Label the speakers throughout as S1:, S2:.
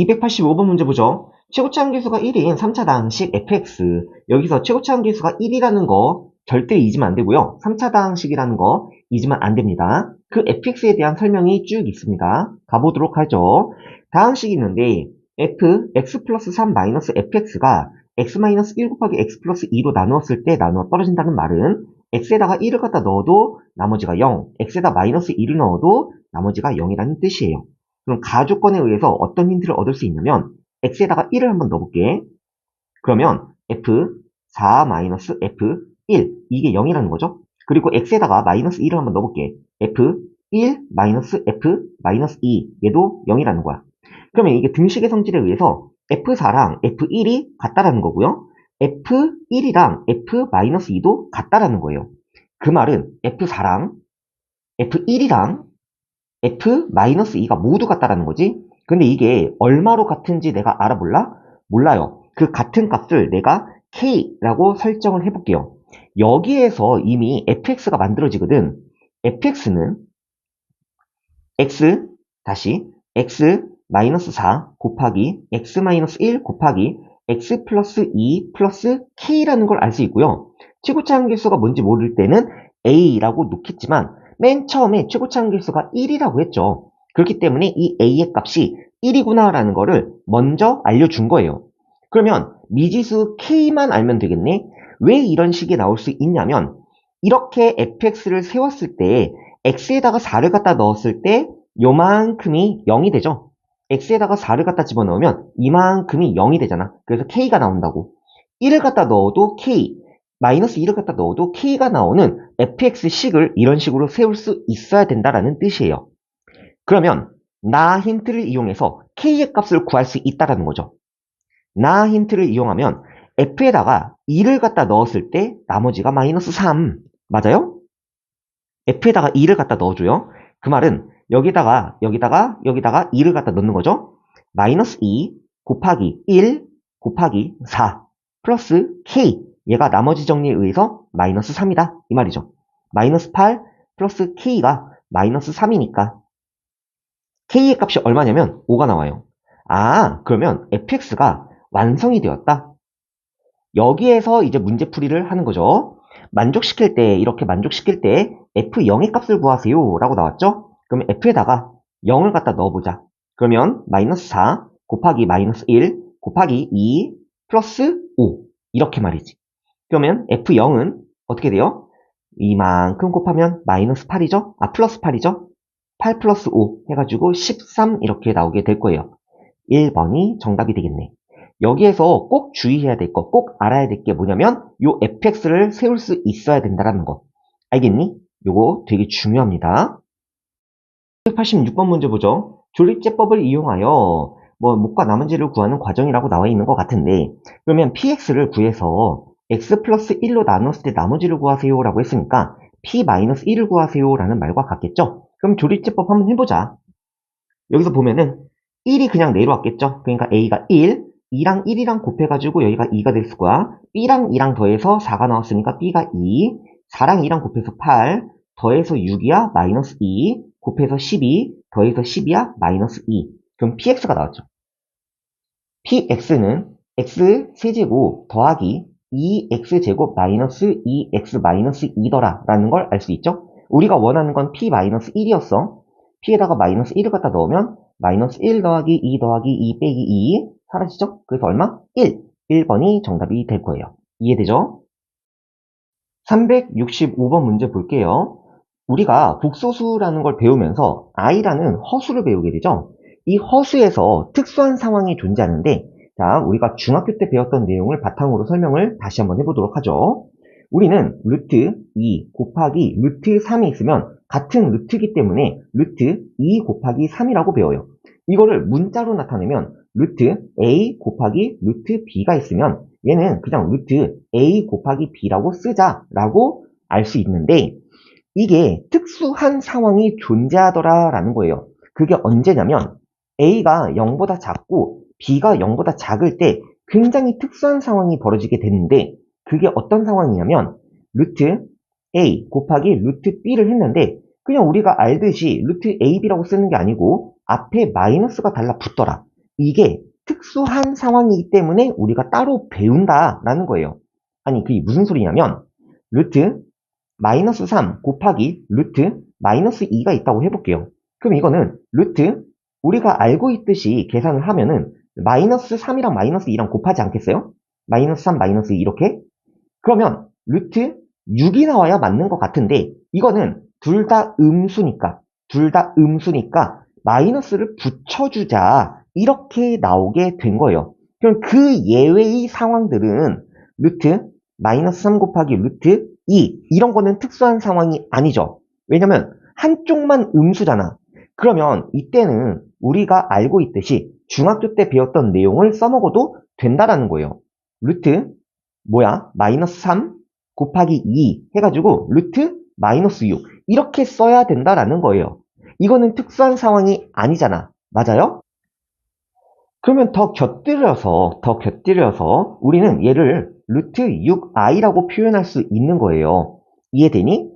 S1: 285번 문제 보죠. 최고차 함계수가 1인 3차당식 fx. 여기서 최고차 함계수가 1이라는 거 절대 잊으면 안 되고요. 3차당식이라는 거 잊으면 안 됩니다. 그 fx에 대한 설명이 쭉 있습니다. 가보도록 하죠. 다항식이 있는데 f, x 플러스 3 마이너스 fx가 x 마이너스 1 곱하기 x 플러스 2로 나누었을 때 나누어 떨어진다는 말은 x에다가 1을 갖다 넣어도 나머지가 0, x에다 마이너스 2를 넣어도 나머지가 0이라는 뜻이에요. 그럼 가조건에 의해서 어떤 힌트를 얻을 수 있냐면 x에다가 1을 한번 넣어볼게. 그러면 f4-f1 이게 0이라는 거죠. 그리고 x에다가 마이너스 2를 한번 넣어볼게. f1-f-2 얘도 0이라는 거야. 그러면 이게 등식의 성질에 의해서 f4랑 f1이 같다라는 거고요. f1이랑 f-2도 같다라는 거예요. 그 말은 f4랑 f1이랑 f-2가 모두 같다라는 거지. 근데 이게 얼마로 같은지 내가 알아볼라? 몰라요. 그 같은 값을 내가 k라고 설정을 해볼게요. 여기에서 이미 fx가 만들어지거든. fx는 x 다시 x-4 곱하기 x-1 곱하기 x 플러스 2 플러스 k라는 걸 알 수 있고요. 최고차 함계수가 뭔지 모를 때는 a라고 놓겠지만 맨 처음에 최고차 함계수가 1이라고 했죠. 그렇기 때문에 이 a의 값이 1이구나 라는 거를 먼저 알려준 거예요. 그러면 미지수 k만 알면 되겠네. 왜 이런 식이 나올 수 있냐면 이렇게 fx를 세웠을 때 x에다가 4를 갖다 넣었을 때 요만큼이 0이 되죠. x에다가 4를 갖다 집어넣으면 이만큼이 0이 되잖아. 그래서 k가 나온다고. 1을 갖다 넣어도 k, 마이너스 2를 갖다 넣어도 k가 나오는 fx식을 이런 식으로 세울 수 있어야 된다라는 뜻이에요. 그러면 나 힌트를 이용해서 k의 값을 구할 수 있다라는 거죠. 나 힌트를 이용하면 f에다가 2를 갖다 넣었을 때 나머지가 마이너스 3 맞아요? f에다가 2를 갖다 넣어줘요. 그 말은 여기다가 2를 갖다 넣는 거죠. 마이너스 2 곱하기 1 곱하기 4 플러스 k 얘가 나머지 정리에 의해서 마이너스 3이다 이 말이죠. 마이너스 8 플러스 k가 마이너스 3이니까 k의 값이 얼마냐면 5가 나와요. 아, 그러면 fx가 완성이 되었다. 여기에서 이제 문제풀이를 하는 거죠. 이렇게 만족시킬 때 f0의 값을 구하세요 라고 나왔죠? 그러면 f에다가 0을 갖다 넣어보자. 그러면 마이너스 4 곱하기 마이너스 1 곱하기 2 플러스 5 이렇게 말이지. 그러면 f0은 어떻게 돼요? 이만큼 곱하면 마이너스 8이죠? 아, 플러스 8이죠? 8 플러스 5 해가지고 13 이렇게 나오게 될 거예요. 1번이 정답이 되겠네. 여기에서 꼭 주의해야 될 거, 꼭 알아야 될 게 뭐냐면 요 fx를 세울 수 있어야 된다는 거. 알겠니? 요거 되게 중요합니다. 186번 문제 보죠. 조립제법을 이용하여 못과 나머지를 구하는 과정이라고 나와 있는 것 같은데 그러면 px를 구해서 x 플러스 1로 나눴을 때 나머지를 구하세요 라고 했으니까 p 마이너스 1을 구하세요 라는 말과 같겠죠? 그럼 조립제법 한번 해보자. 여기서 보면은 1이 그냥 내려왔겠죠? 그러니까 a가 1, 2랑 1이랑 곱해가지고 여기가 2가 됐을 거야. b랑 2랑 더해서 4가 나왔으니까 b가 2, 4랑 2랑 곱해서 8, 더해서 6이야 마이너스 2, 곱해서 12, 더해서 10이야 마이너스 2. 그럼 px가 나왔죠. px는 x 세제곱 더하기 2x제곱 마이너스 2x 마이너스 2더라 라는 걸 알 수 있죠? 우리가 원하는 건 p 마이너스 1이었어. p에다가 마이너스 1을 갖다 넣으면 마이너스 1 더하기 2 더하기 2 빼기 2 사라지죠? 그래서 얼마? 1. 1번이 정답이 될 거예요. 이해되죠? 365번 문제 볼게요. 우리가 복소수라는 걸 배우면서 i라는 허수를 배우게 되죠. 이 허수에서 특수한 상황이 존재하는데 자, 우리가 중학교 때 배웠던 내용을 바탕으로 설명을 다시 한번 해보도록 하죠. 우리는 루트 2 곱하기 루트 3이 있으면 같은 루트이기 때문에 루트 2 곱하기 3이라고 배워요. 이거를 문자로 나타내면 루트 a 곱하기 루트 b가 있으면 얘는 그냥 루트 a 곱하기 b라고 쓰자라고 알 수 있는데 이게 특수한 상황이 존재하더라 라는 거예요. 그게 언제냐면 a가 0보다 작고 b가 0보다 작을 때 굉장히 특수한 상황이 벌어지게 되는데 그게 어떤 상황이냐면 루트 a 곱하기 루트 b를 했는데 그냥 우리가 알듯이 루트 ab라고 쓰는 게 아니고 앞에 마이너스가 달라붙더라. 이게 특수한 상황이기 때문에 우리가 따로 배운다라는 거예요. 아니, 그게 무슨 소리냐면, 루트 마이너스 3 곱하기 루트 마이너스 2가 있다고 해볼게요. 그럼 이거는 루트, 우리가 알고 있듯이 계산을 하면은 마이너스 3이랑 마이너스 2랑 곱하지 않겠어요? 마이너스 3, 마이너스 2 이렇게? 그러면 루트 6이 나와야 맞는 것 같은데, 이거는 둘 다 음수니까 마이너스를 붙여주자, 이렇게 나오게 된 거예요. 그럼 그 예외의 상황들은 루트 마이너스 3 곱하기 루트 2, 이런 거는 특수한 상황이 아니죠. 왜냐면 한쪽만 음수잖아. 그러면 이때는 우리가 알고 있듯이 중학교 때 배웠던 내용을 써먹어도 된다라는 거예요. 루트 마이너스 3 곱하기 2 해가지고 루트 마이너스 6, 이렇게 써야 된다라는 거예요. 이거는 특수한 상황이 아니잖아. 맞아요? 그러면 더 곁들여서 우리는 얘를 루트 6i라고 표현할 수 있는 거예요. 이해되니?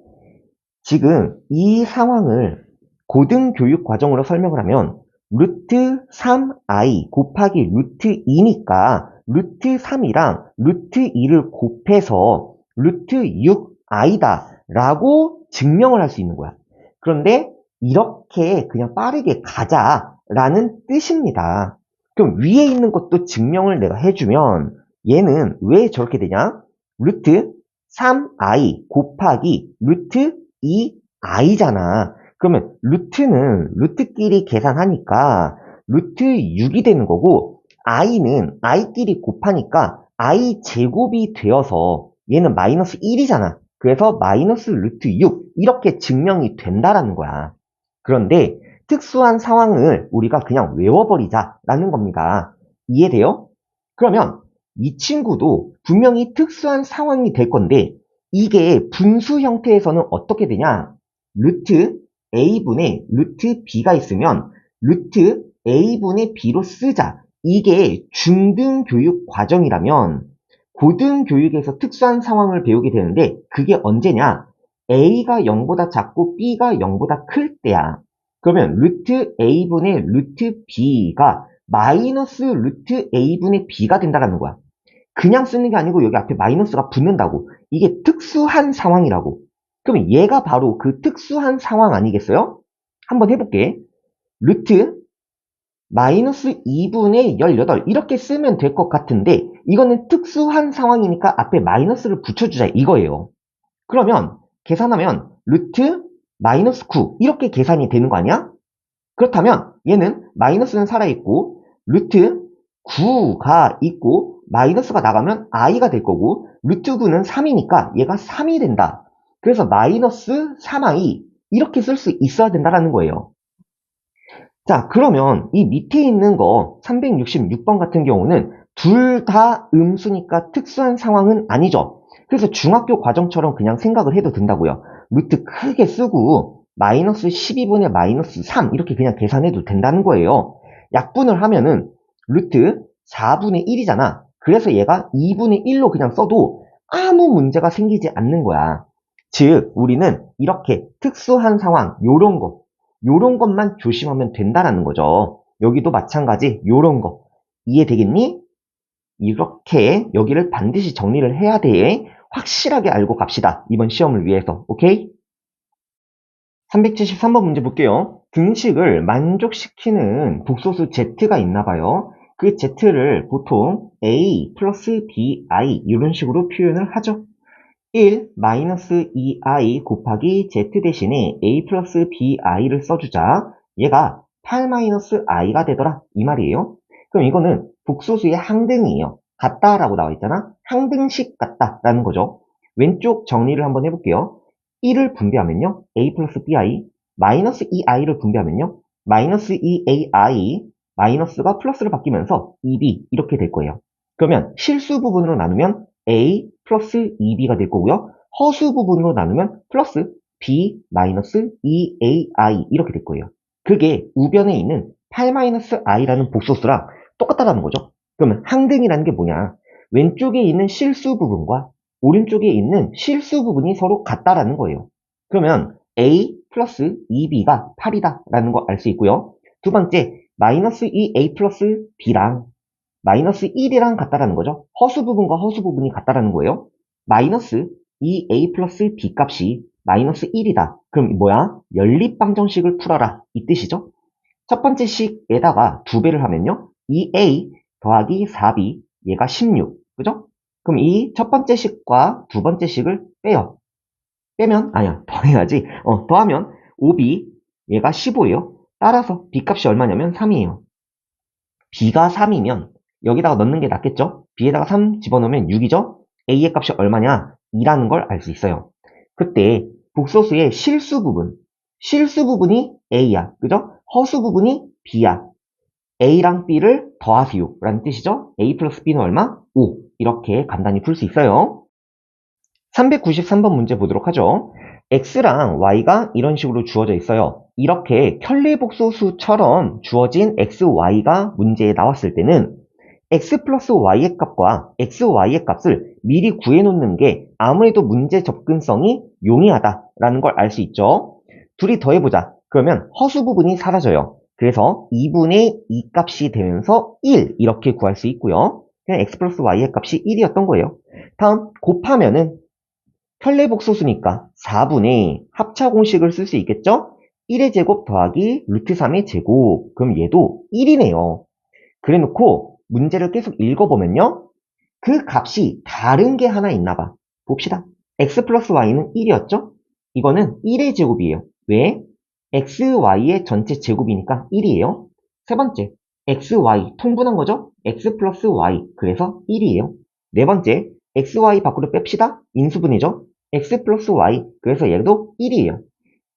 S1: 지금 이 상황을 고등교육 과정으로 설명을 하면 루트 3i 곱하기 루트 2니까 루트 3이랑 루트 2를 곱해서 루트 6i다 라고 증명을 할 수 있는 거야. 그런데 이렇게 그냥 빠르게 가자라는 뜻입니다. 그럼 위에 있는 것도 증명을 내가 해주면 얘는 왜 저렇게 되냐? 루트 3i 곱하기 루트 2i잖아. 그러면 루트는 루트끼리 계산하니까 루트 6이 되는 거고, i는 i끼리 곱하니까 i 제곱이 되어서 얘는 마이너스 1이잖아. 그래서 마이너스 루트 6, 이렇게 증명이 된다라는 거야. 그런데 특수한 상황을 우리가 그냥 외워버리자라는 겁니다. 이해돼요? 그러면 이 친구도 분명히 특수한 상황이 될 건데, 이게 분수 형태에서는 어떻게 되냐? 루트 a분의 루트 b가 있으면 루트 a분의 b로 쓰자. 이게 중등교육 과정이라면 고등교육에서 특수한 상황을 배우게 되는데, 그게 언제냐? a가 0보다 작고 b가 0보다 클 때야. 그러면 루트 a분의 루트 b가 마이너스 루트 a분의 b가 된다는 거야. 그냥 쓰는 게 아니고 여기 앞에 마이너스가 붙는다고. 이게 특수한 상황이라고. 그럼 얘가 바로 그 특수한 상황 아니겠어요? 한번 해볼게. 루트 마이너스 2분의 18, 이렇게 쓰면 될 것 같은데 이거는 특수한 상황이니까 앞에 마이너스를 붙여주자 이거예요. 그러면 계산하면 루트 마이너스 9, 이렇게 계산이 되는 거 아니야? 그렇다면 얘는 마이너스는 살아있고 루트 9가 있고 마이너스가 나가면 i가 될 거고, 루트 9는 3이니까 얘가 3이 된다. 그래서 마이너스 3i, 이렇게 쓸 수 있어야 된다는 거예요. 자, 그러면 이 밑에 있는 거 366번 같은 경우는 둘 다 음수니까 특수한 상황은 아니죠. 그래서 중학교 과정처럼 그냥 생각을 해도 된다고요. 루트 크게 쓰고 마이너스 12분의 마이너스 3, 이렇게 그냥 계산해도 된다는 거예요. 약분을 하면은 루트 4분의 1이잖아. 그래서 얘가 2분의 1로 그냥 써도 아무 문제가 생기지 않는 거야. 즉 우리는 이렇게 특수한 상황, 요런 것만 조심하면 된다라는 거죠. 여기도 마찬가지 요런 거. 이해되겠니? 이렇게 여기를 반드시 정리를 해야 돼. 확실하게 알고 갑시다. 이번 시험을 위해서. 오케이? 373번 문제 볼게요. 등식을 만족시키는 복소수 z가 있나 봐요. 그 z를 보통 a 플러스 bi 이런 식으로 표현을 하죠. 1 마이너스 2i 곱하기 z 대신에 a 플러스 bi를 써주자. 얘가 8 마이너스 i가 되더라, 이 말이에요. 그럼 이거는 복소수의 항등이에요. 같다라고 나와 있잖아. 항등식 같다라는 거죠. 왼쪽 정리를 한번 해볼게요. 1을 분배하면요, a 플러스 bi, 마이너스 2i를 분배하면요, 마이너스 2ai, 마이너스가 플러스로 바뀌면서 2b, 이렇게 될 거예요. 그러면 실수 부분으로 나누면 a 플러스 2b가 될 거고요. 허수 부분으로 나누면 플러스 b 마이너스 2ai, 이렇게 될 거예요. 그게 우변에 있는 8 마이너스 i라는 복소수랑 똑같다는 거죠. 그러면 항등이라는 게 뭐냐? 왼쪽에 있는 실수 부분과 오른쪽에 있는 실수 부분이 서로 같다라는 거예요. 그러면 a 플러스 2b가 8이다 라는 거 알 수 있고요. 두 번째, 마이너스 2a 플러스 b랑 마이너스 1이랑 같다라는 거죠. 허수 부분과 허수 부분이 같다라는 거예요. 마이너스 2a 플러스 b 값이 마이너스 1이다. 그럼 뭐야? 연립방정식을 풀어라. 이 뜻이죠. 첫 번째 식에다가 2배를 하면요. 2a 더하기 4b 얘가 16. 그죠? 그럼 이 첫 번째 식과 두 번째 식을 빼요. 빼면 아니야 더해야지. 더하면 5b 얘가 15예요. 따라서 b 값이 얼마냐면 3이에요. b가 3이면 여기다가 넣는 게 낫겠죠? b에다가 3 집어넣으면 6이죠? a의 값이 얼마냐? 2라는 걸 알 수 있어요. 그때 복소수의 실수 부분이 a야. 그죠? 허수 부분이 b야. a랑 b를 더하세요 라는 뜻이죠. a 플러스 b는 얼마? 5. 이렇게 간단히 풀 수 있어요. 393번 문제 보도록 하죠. x랑 y가 이런 식으로 주어져 있어요. 이렇게 켤레복소수처럼 주어진 x, y가 문제에 나왔을 때는 x 플러스 y의 값과 x, y의 값을 미리 구해놓는 게 아무래도 문제 접근성이 용이하다라는 걸 알 수 있죠. 둘이 더해보자. 그러면 허수 부분이 사라져요. 그래서 2분의 2 값이 되면서 1 이렇게 구할 수 있고요. 그냥 x 플러스 y의 값이 1이었던 거예요. 다음 곱하면은 켤레복소수니까 4분의 합차 공식을 쓸 수 있겠죠? 1의 제곱 더하기 루트 3의 제곱. 그럼 얘도 1이네요. 그래 놓고 문제를 계속 읽어보면요. 그 값이 다른 게 하나 있나 봐. 봅시다. x 플러스 y는 1이었죠? 이거는 1의 제곱이에요. 왜? x, y의 전체 제곱이니까 1이에요. 세 번째, x, y 통분한 거죠? x 플러스 y 그래서 1이에요. 네 번째, x, y 밖으로 뺍시다. 인수분해죠? x 플러스 y 그래서 얘도 1이에요.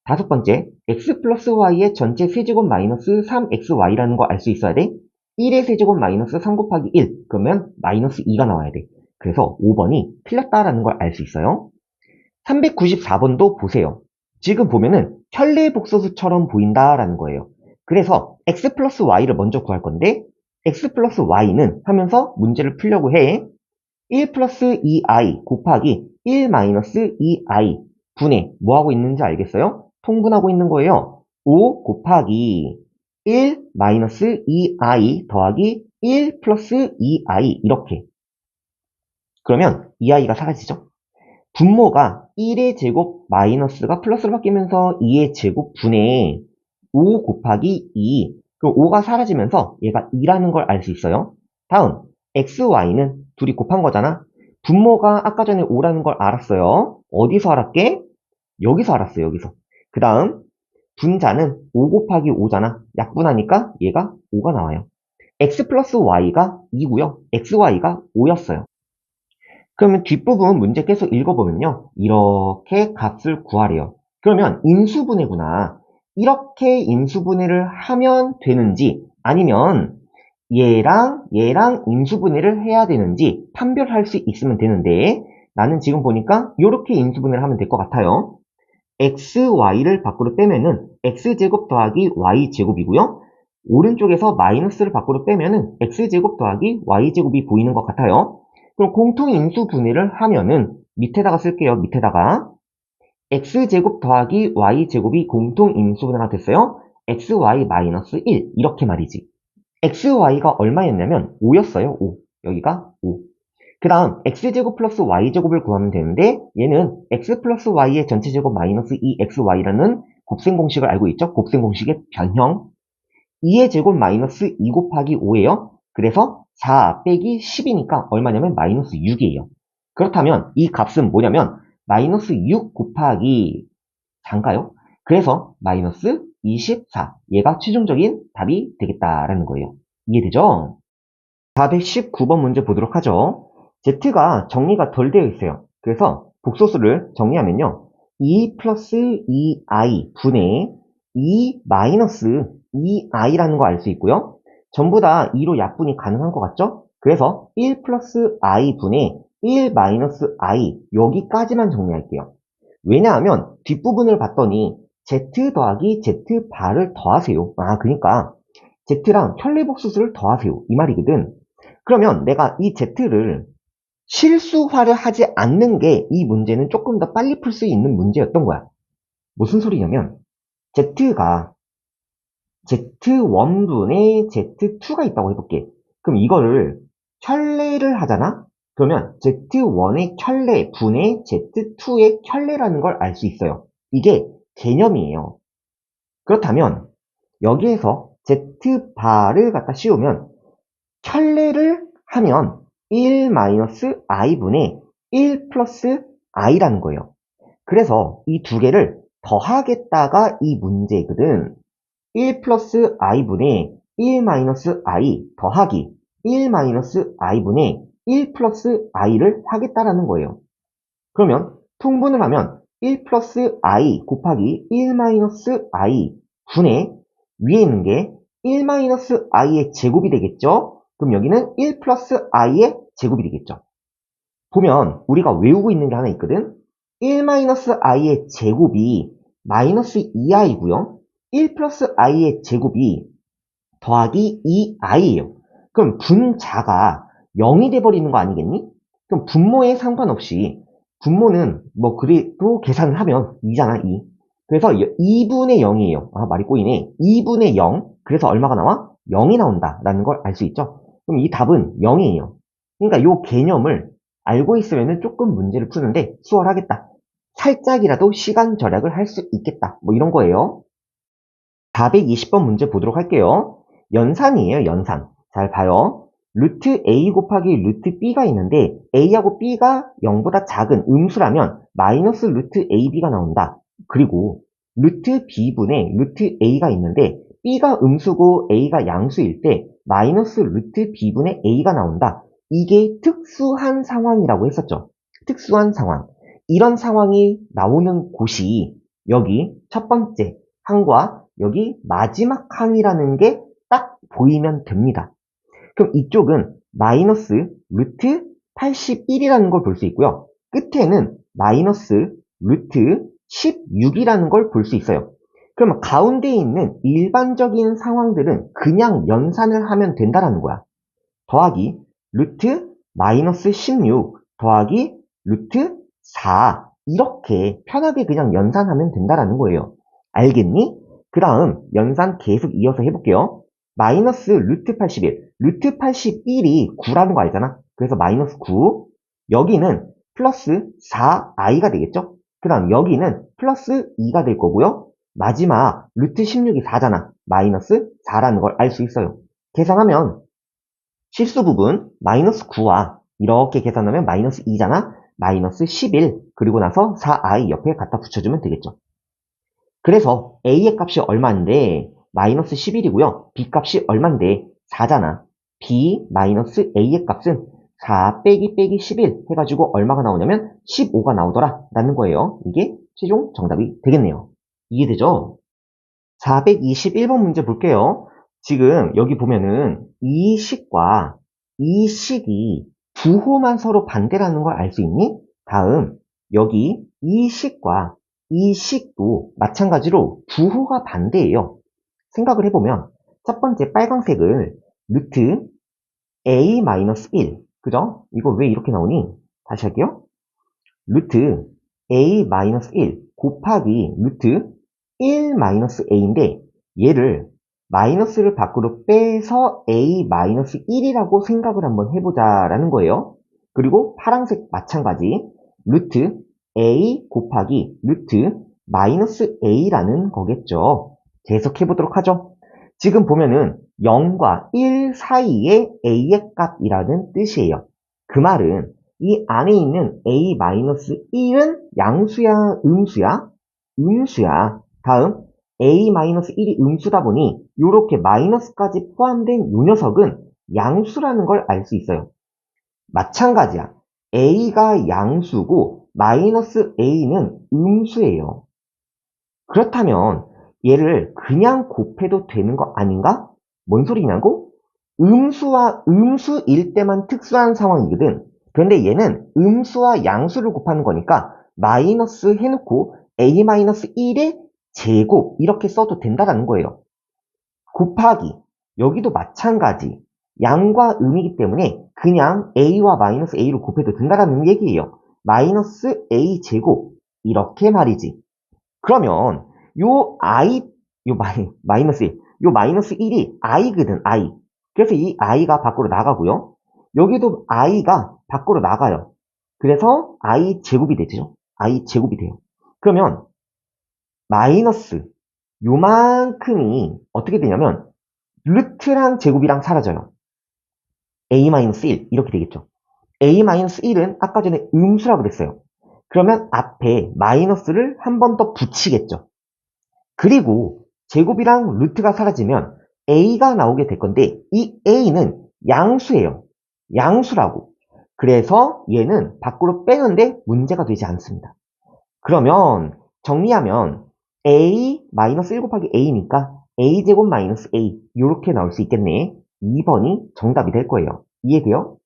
S1: 다섯 번째, x 플러스 y의 전체 세제곱 마이너스 3xy라는 거 알 수 있어야 돼. 1의 세제곱 마이너스 3 곱하기 1 그러면 마이너스 2가 나와야 돼. 그래서 5번이 틀렸다라는 걸 알 수 있어요. 394번도 보세요. 지금 보면은 켤레복소수처럼 보인다라는 거예요. 그래서 x 플러스 y를 먼저 구할 건데 x 플러스 y는 하면서 문제를 풀려고 해. 1 플러스 2i 곱하기 1 마이너스 2i 분의 뭐 하고 있는지 알겠어요? 통분하고 있는 거예요. 5 곱하기 1 마이너스 2i 더하기 1 플러스 2i 이렇게. 그러면 2i가 사라지죠? 분모가 1의 제곱 마이너스가 플러스로 바뀌면서 2의 제곱 분의 5 곱하기 2. 그럼 5가 사라지면서 얘가 2라는 걸 알 수 있어요. 다음 x, y는 둘이 곱한 거잖아. 분모가 아까 전에 5라는 걸 알았어요. 어디서 알았게? 여기서 알았어요. 여기서. 그 다음 분자는 5 곱하기 5잖아. 약분하니까 얘가 5가 나와요. x 플러스 y가 2고요. xy가 5였어요. 그러면 뒷부분 문제 계속 읽어보면요. 이렇게 값을 구하래요. 그러면 인수분해구나. 이렇게 인수분해를 하면 되는지 아니면 얘랑 인수분해를 해야 되는지 판별할 수 있으면 되는데 나는 지금 보니까 이렇게 인수분해를 하면 될 것 같아요. x, y를 밖으로 빼면은 x제곱 더하기 y제곱이고요. 오른쪽에서 마이너스를 밖으로 빼면은 x제곱 더하기 y제곱이 보이는 것 같아요. 그럼 공통인수 분해를 하면은 밑에다가 쓸게요. 밑에다가 x제곱 더하기 y제곱이 공통인수 분해가 됐어요. xy 마이너스 1 이렇게 말이지. xy가 얼마였냐면 5였어요. 5. 여기가 5. 그 다음 x제곱 플러스 y제곱을 구하면 되는데 얘는 x 플러스 y의 전체 제곱 마이너스 2xy라는 곱셈 공식을 알고 있죠? 곱셈 공식의 변형 2의 제곱 마이너스 2 곱하기 5예요. 그래서 4 빼기 10이니까 얼마냐면 마이너스 6이에요. 그렇다면 이 값은 뭐냐면 마이너스 6 곱하기 4인가요? 그래서 마이너스 24. 얘가 최종적인 답이 되겠다라는 거예요. 이해되죠? 419번 문제 보도록 하죠. Z가 정리가 덜 되어 있어요. 그래서 복소수를 정리하면요. 2 플러스 2i 분의 2 마이너스 2i라는 거 알 수 있고요. 전부 다 2로 약분이 가능한 것 같죠? 그래서 1 플러스 i 분의 1 마이너스 i 여기까지만 정리할게요. 왜냐하면 뒷부분을 봤더니 z 더하기 z 바를 더하세요. 그러니까 z랑 켤레복소수를 더하세요. 이 말이거든. 그러면 내가 이 z를 실수화를 하지 않는 게 이 문제는 조금 더 빨리 풀 수 있는 문제였던 거야. 무슨 소리냐면 z가 Z1분의 Z2가 있다고 해볼게. 그럼 이거를 켤레를 하잖아? 그러면 Z1의 켤레 분의 Z2의 켤레라는 걸 알 수 있어요. 이게 개념이에요. 그렇다면 여기에서 Z바를 갖다 씌우면 켤레를 하면 1-i분의 1 플러스 i라는 거예요. 그래서 이 두 개를 더하겠다가 이 문제거든. 1 플러스 i분의 1 마이너스 i 더하기 1 마이너스 i분의 1 플러스 i를 하겠다라는 거예요. 그러면 통분을 하면 1 플러스 i 곱하기 1 마이너스 i 분의 위에 있는 게 1 마이너스 i의 제곱이 되겠죠? 그럼 여기는 1 플러스 i의 제곱이 되겠죠? 보면 우리가 외우고 있는 게 하나 있거든? 1 마이너스 i의 제곱이 마이너스 2i고요. 1 플러스 i의 제곱이 더하기 2i예요. 그럼 분자가 0이 돼버리는 거 아니겠니? 그럼 분모에 상관없이 분모는 뭐 그래도 계산을 하면 2잖아, 2. 그래서 2분의 0이에요. 아, 말이 꼬이네. 2분의 0. 그래서 얼마가 나와? 0이 나온다라는 걸 알 수 있죠. 그럼 이 답은 0이에요. 그러니까 이 개념을 알고 있으면 조금 문제를 푸는데 수월하겠다. 살짝이라도 시간 절약을 할 수 있겠다. 뭐 이런 거예요. 420번 문제 보도록 할게요. 연산이에요, 연산. 잘 봐요. 루트 A 곱하기 루트 B가 있는데 A하고 B가 0보다 작은 음수라면 마이너스 루트 AB가 나온다. 그리고 루트 B분의 루트 A가 있는데 B가 음수고 A가 양수일 때 마이너스 루트 B분의 A가 나온다. 이게 특수한 상황이라고 했었죠. 특수한 상황. 이런 상황이 나오는 곳이 여기 첫 번째 항과 여기 마지막 항이라는 게 딱 보이면 됩니다. 그럼 이쪽은 마이너스 루트 81이라는 걸 볼 수 있고요. 끝에는 마이너스 루트 16이라는 걸 볼 수 있어요. 그러면 가운데에 있는 일반적인 상황들은 그냥 연산을 하면 된다라는 거야. 더하기 루트 마이너스 16 더하기 루트 4 이렇게 편하게 그냥 연산하면 된다라는 거예요. 알겠니? 그 다음 연산 계속 이어서 해볼게요. 마이너스 루트 81 루트 81이 9라는 거 알잖아. 그래서 마이너스 9 여기는 플러스 4i가 되겠죠. 그 다음 여기는 플러스 2가 될 거고요. 마지막 루트 16이 4잖아. 마이너스 4라는 걸 알 수 있어요. 계산하면 실수 부분 마이너스 9와 이렇게 계산하면 마이너스 2잖아. 마이너스 11 그리고 나서 4i 옆에 갖다 붙여주면 되겠죠. 그래서 a의 값이 얼마인데 마이너스 11이고요. b 값이 얼마인데 4잖아. b 마이너스 a의 값은 4 빼기 빼기 11 해가지고 얼마가 나오냐면 15가 나오더라 라는 거예요. 이게 최종 정답이 되겠네요. 이해되죠? 421번 문제 볼게요. 지금 여기 보면은 이 식과 이 식이 부호만 서로 반대라는 걸 알 수 있니? 다음 여기 이 식과 이 식도 마찬가지로 부호가 반대예요. 생각을 해보면 첫 번째 빨간색을 루트 a-1 그죠? 이거 왜 이렇게 나오니? 다시 할게요. 루트 a-1 곱하기 루트 1-a인데 얘를 마이너스를 밖으로 빼서 a-1이라고 생각을 한번 해보자라는 거예요. 그리고 파란색 마찬가지 루트 a 곱하기 루트 마이너스 a라는 거겠죠. 계속해보도록 하죠. 지금 보면은 0과 1 사이에 a의 값이라는 뜻이에요. 그 말은 이 안에 있는 a-1은 양수야, 음수야? 음수야. 다음 a-1이 음수다 보니 이렇게 마이너스까지 포함된 이 녀석은 양수라는 걸 알 수 있어요. 마찬가지야. a가 양수고 마이너스 a는 음수예요. 그렇다면 얘를 그냥 곱해도 되는 거 아닌가? 뭔 소리냐고? 음수와 음수일 때만 특수한 상황이거든. 그런데 얘는 음수와 양수를 곱하는 거니까 마이너스 해놓고 a-1의 제곱 이렇게 써도 된다는 거예요. 곱하기 여기도 마찬가지 양과 음이기 때문에 그냥 a와 마이너스 a를 곱해도 된다는 얘기예요. 마이너스 a 제곱 이렇게 말이지. 그러면 요 i 요 마이너스 1, 요 마이너스 1이 i거든, i. 그래서 이 i가 밖으로 나가고요. 여기도 i가 밖으로 나가요. 그래서 i 제곱이 되죠. i 제곱이 돼요. 그러면 마이너스 요만큼이 어떻게 되냐면 루트랑 제곱이랑 사라져요. a-1 이렇게 되겠죠. a-1은 아까 전에 음수라고 그랬어요. 그러면 앞에 마이너스를 한 번 더 붙이겠죠. 그리고 제곱이랑 루트가 사라지면 a가 나오게 될 건데 이 a는 양수예요. 양수라고. 그래서 얘는 밖으로 빼는데 문제가 되지 않습니다. 그러면 정리하면 a-1 곱하기 a니까 a제곱 마이너스 a 이렇게 나올 수 있겠네. 2번이 정답이 될 거예요. 이해돼요?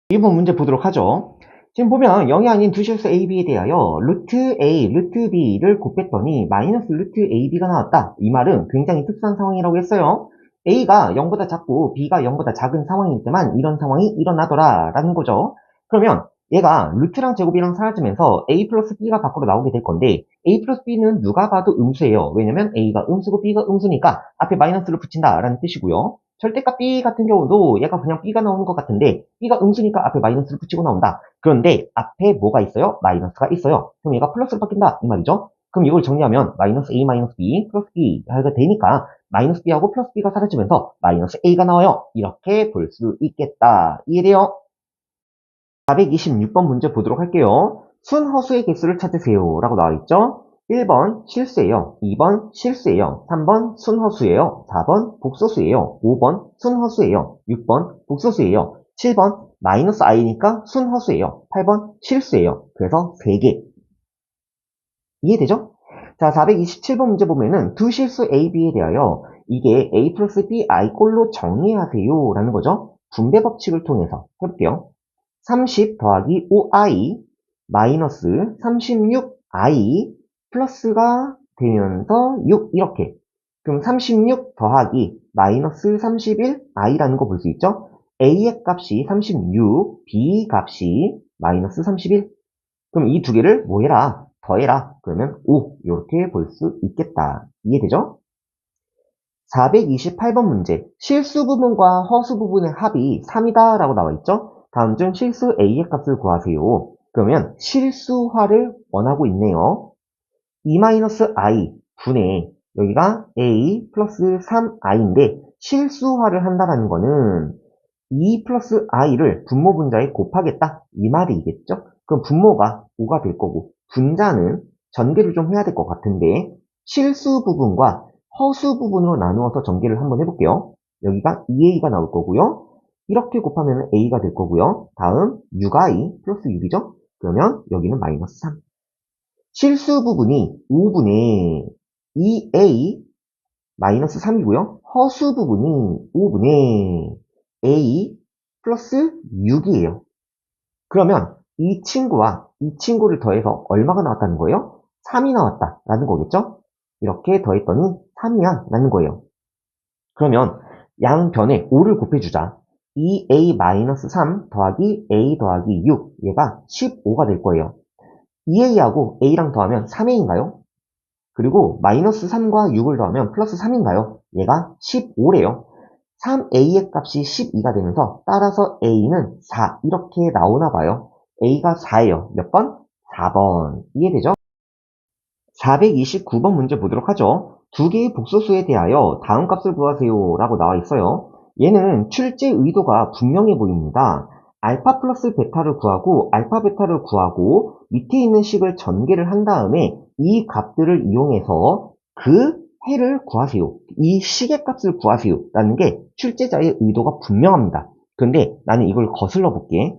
S1: 1번 문제 보도록 하죠. 지금 보면 0이 아닌 두 실수 a, b에 대하여 루트 a, 루트 b를 곱했더니 마이너스 루트 a, b가 나왔다. 이 말은 굉장히 특수한 상황이라고 했어요. a가 0보다 작고 b가 0보다 작은 상황일 때만 이런 상황이 일어나더라 라는 거죠. 그러면 얘가 루트랑 제곱이랑 사라지면서 a 플러스 b가 밖으로 나오게 될 건데 a 플러스 b는 누가 봐도 음수예요. 왜냐면 a가 음수고 b가 음수니까 앞에 마이너스를 붙인다 라는 뜻이고요. 절대값 b 같은 경우도 얘가 그냥 b가 나오는 것 같은데 b가 음수니까 앞에 마이너스를 붙이고 나온다. 그런데 앞에 뭐가 있어요? 마이너스가 있어요. 그럼 얘가 플러스로 바뀐다 이 말이죠. 그럼 이걸 정리하면 마이너스 a 마이너스 b 플러스 b가 되니까 마이너스 b하고 플러스 b가 사라지면서 마이너스 a가 나와요. 이렇게 볼 수 있겠다. 이해돼요? 426번 문제 보도록 할게요. 순허수의 개수를 찾으세요 라고 나와있죠. 1번 실수예요. 2번 실수예요. 3번 순허수예요. 4번 복소수예요. 5번 순허수예요. 6번 복소수예요. 7번 마이너스 i니까 순허수예요. 8번 실수예요. 그래서 3개. 이해되죠? 자, 427번 문제 보면은 두 실수 a, b에 대하여 이게 a 플러스 b i 꼴로 정리하세요 라는 거죠. 분배 법칙을 통해서 해볼게요. 30 더하기 5i 마이너스 36i 플러스가 되면서 6 이렇게. 그럼 36 더하기 마이너스 31i라는 거 볼 수 있죠? a의 값이 36, b 값이 마이너스 31. 그럼 이 두 개를 뭐 해라? 더해라. 그러면 5 이렇게 볼 수 있겠다. 이해되죠? 428번 문제. 실수 부분과 허수 부분의 합이 3이다 라고 나와 있죠? 다음 중 실수 a의 값을 구하세요. 그러면 실수화를 원하고 있네요. 2-i 분의 여기가 a 플러스 3i인데 실수화를 한다는 거는 2 플러스 i를 분모 분자에 곱하겠다 이 말이겠죠? 그럼 분모가 5가 될 거고 분자는 전개를 좀 해야 될 것 같은데 실수 부분과 허수 부분으로 나누어서 전개를 한번 해볼게요. 여기가 2a가 나올 거고요. 이렇게 곱하면 a가 될 거고요. 다음 6i 플러스 6이죠? 그러면 여기는 마이너스 3. 실수 부분이 5분의 2a 마이너스 3이고요. 허수 부분이 5분의 a 플러스 6이에요. 그러면 이 친구와 이 친구를 더해서 얼마가 나왔다는 거예요? 3이 나왔다라는 거겠죠? 이렇게 더했더니 3이야 라는 거예요. 그러면 양변에 5를 곱해주자. 2a-3 더하기 a 더하기 6 얘가 15가 될 거예요. 2a하고 a랑 더하면 3a인가요? 그리고 마이너스 3과 6을 더하면 플러스 3인가요? 얘가 15래요. 3a의 값이 12가 되면서 따라서 a는 4 이렇게 나오나 봐요. a가 4예요. 몇 번? 4번. 이해되죠? 429번 문제 보도록 하죠. 두 개의 복소수에 대하여 다음 값을 구하세요 라고 나와 있어요. 얘는 출제 의도가 분명해 보입니다. 알파 플러스 베타를 구하고 알파 베타를 구하고 밑에 있는 식을 전개를 한 다음에 이 값들을 이용해서 그 해를 구하세요. 이 식의 값을 구하세요 라는 게 출제자의 의도가 분명합니다. 그런데 나는 이걸 거슬러 볼게.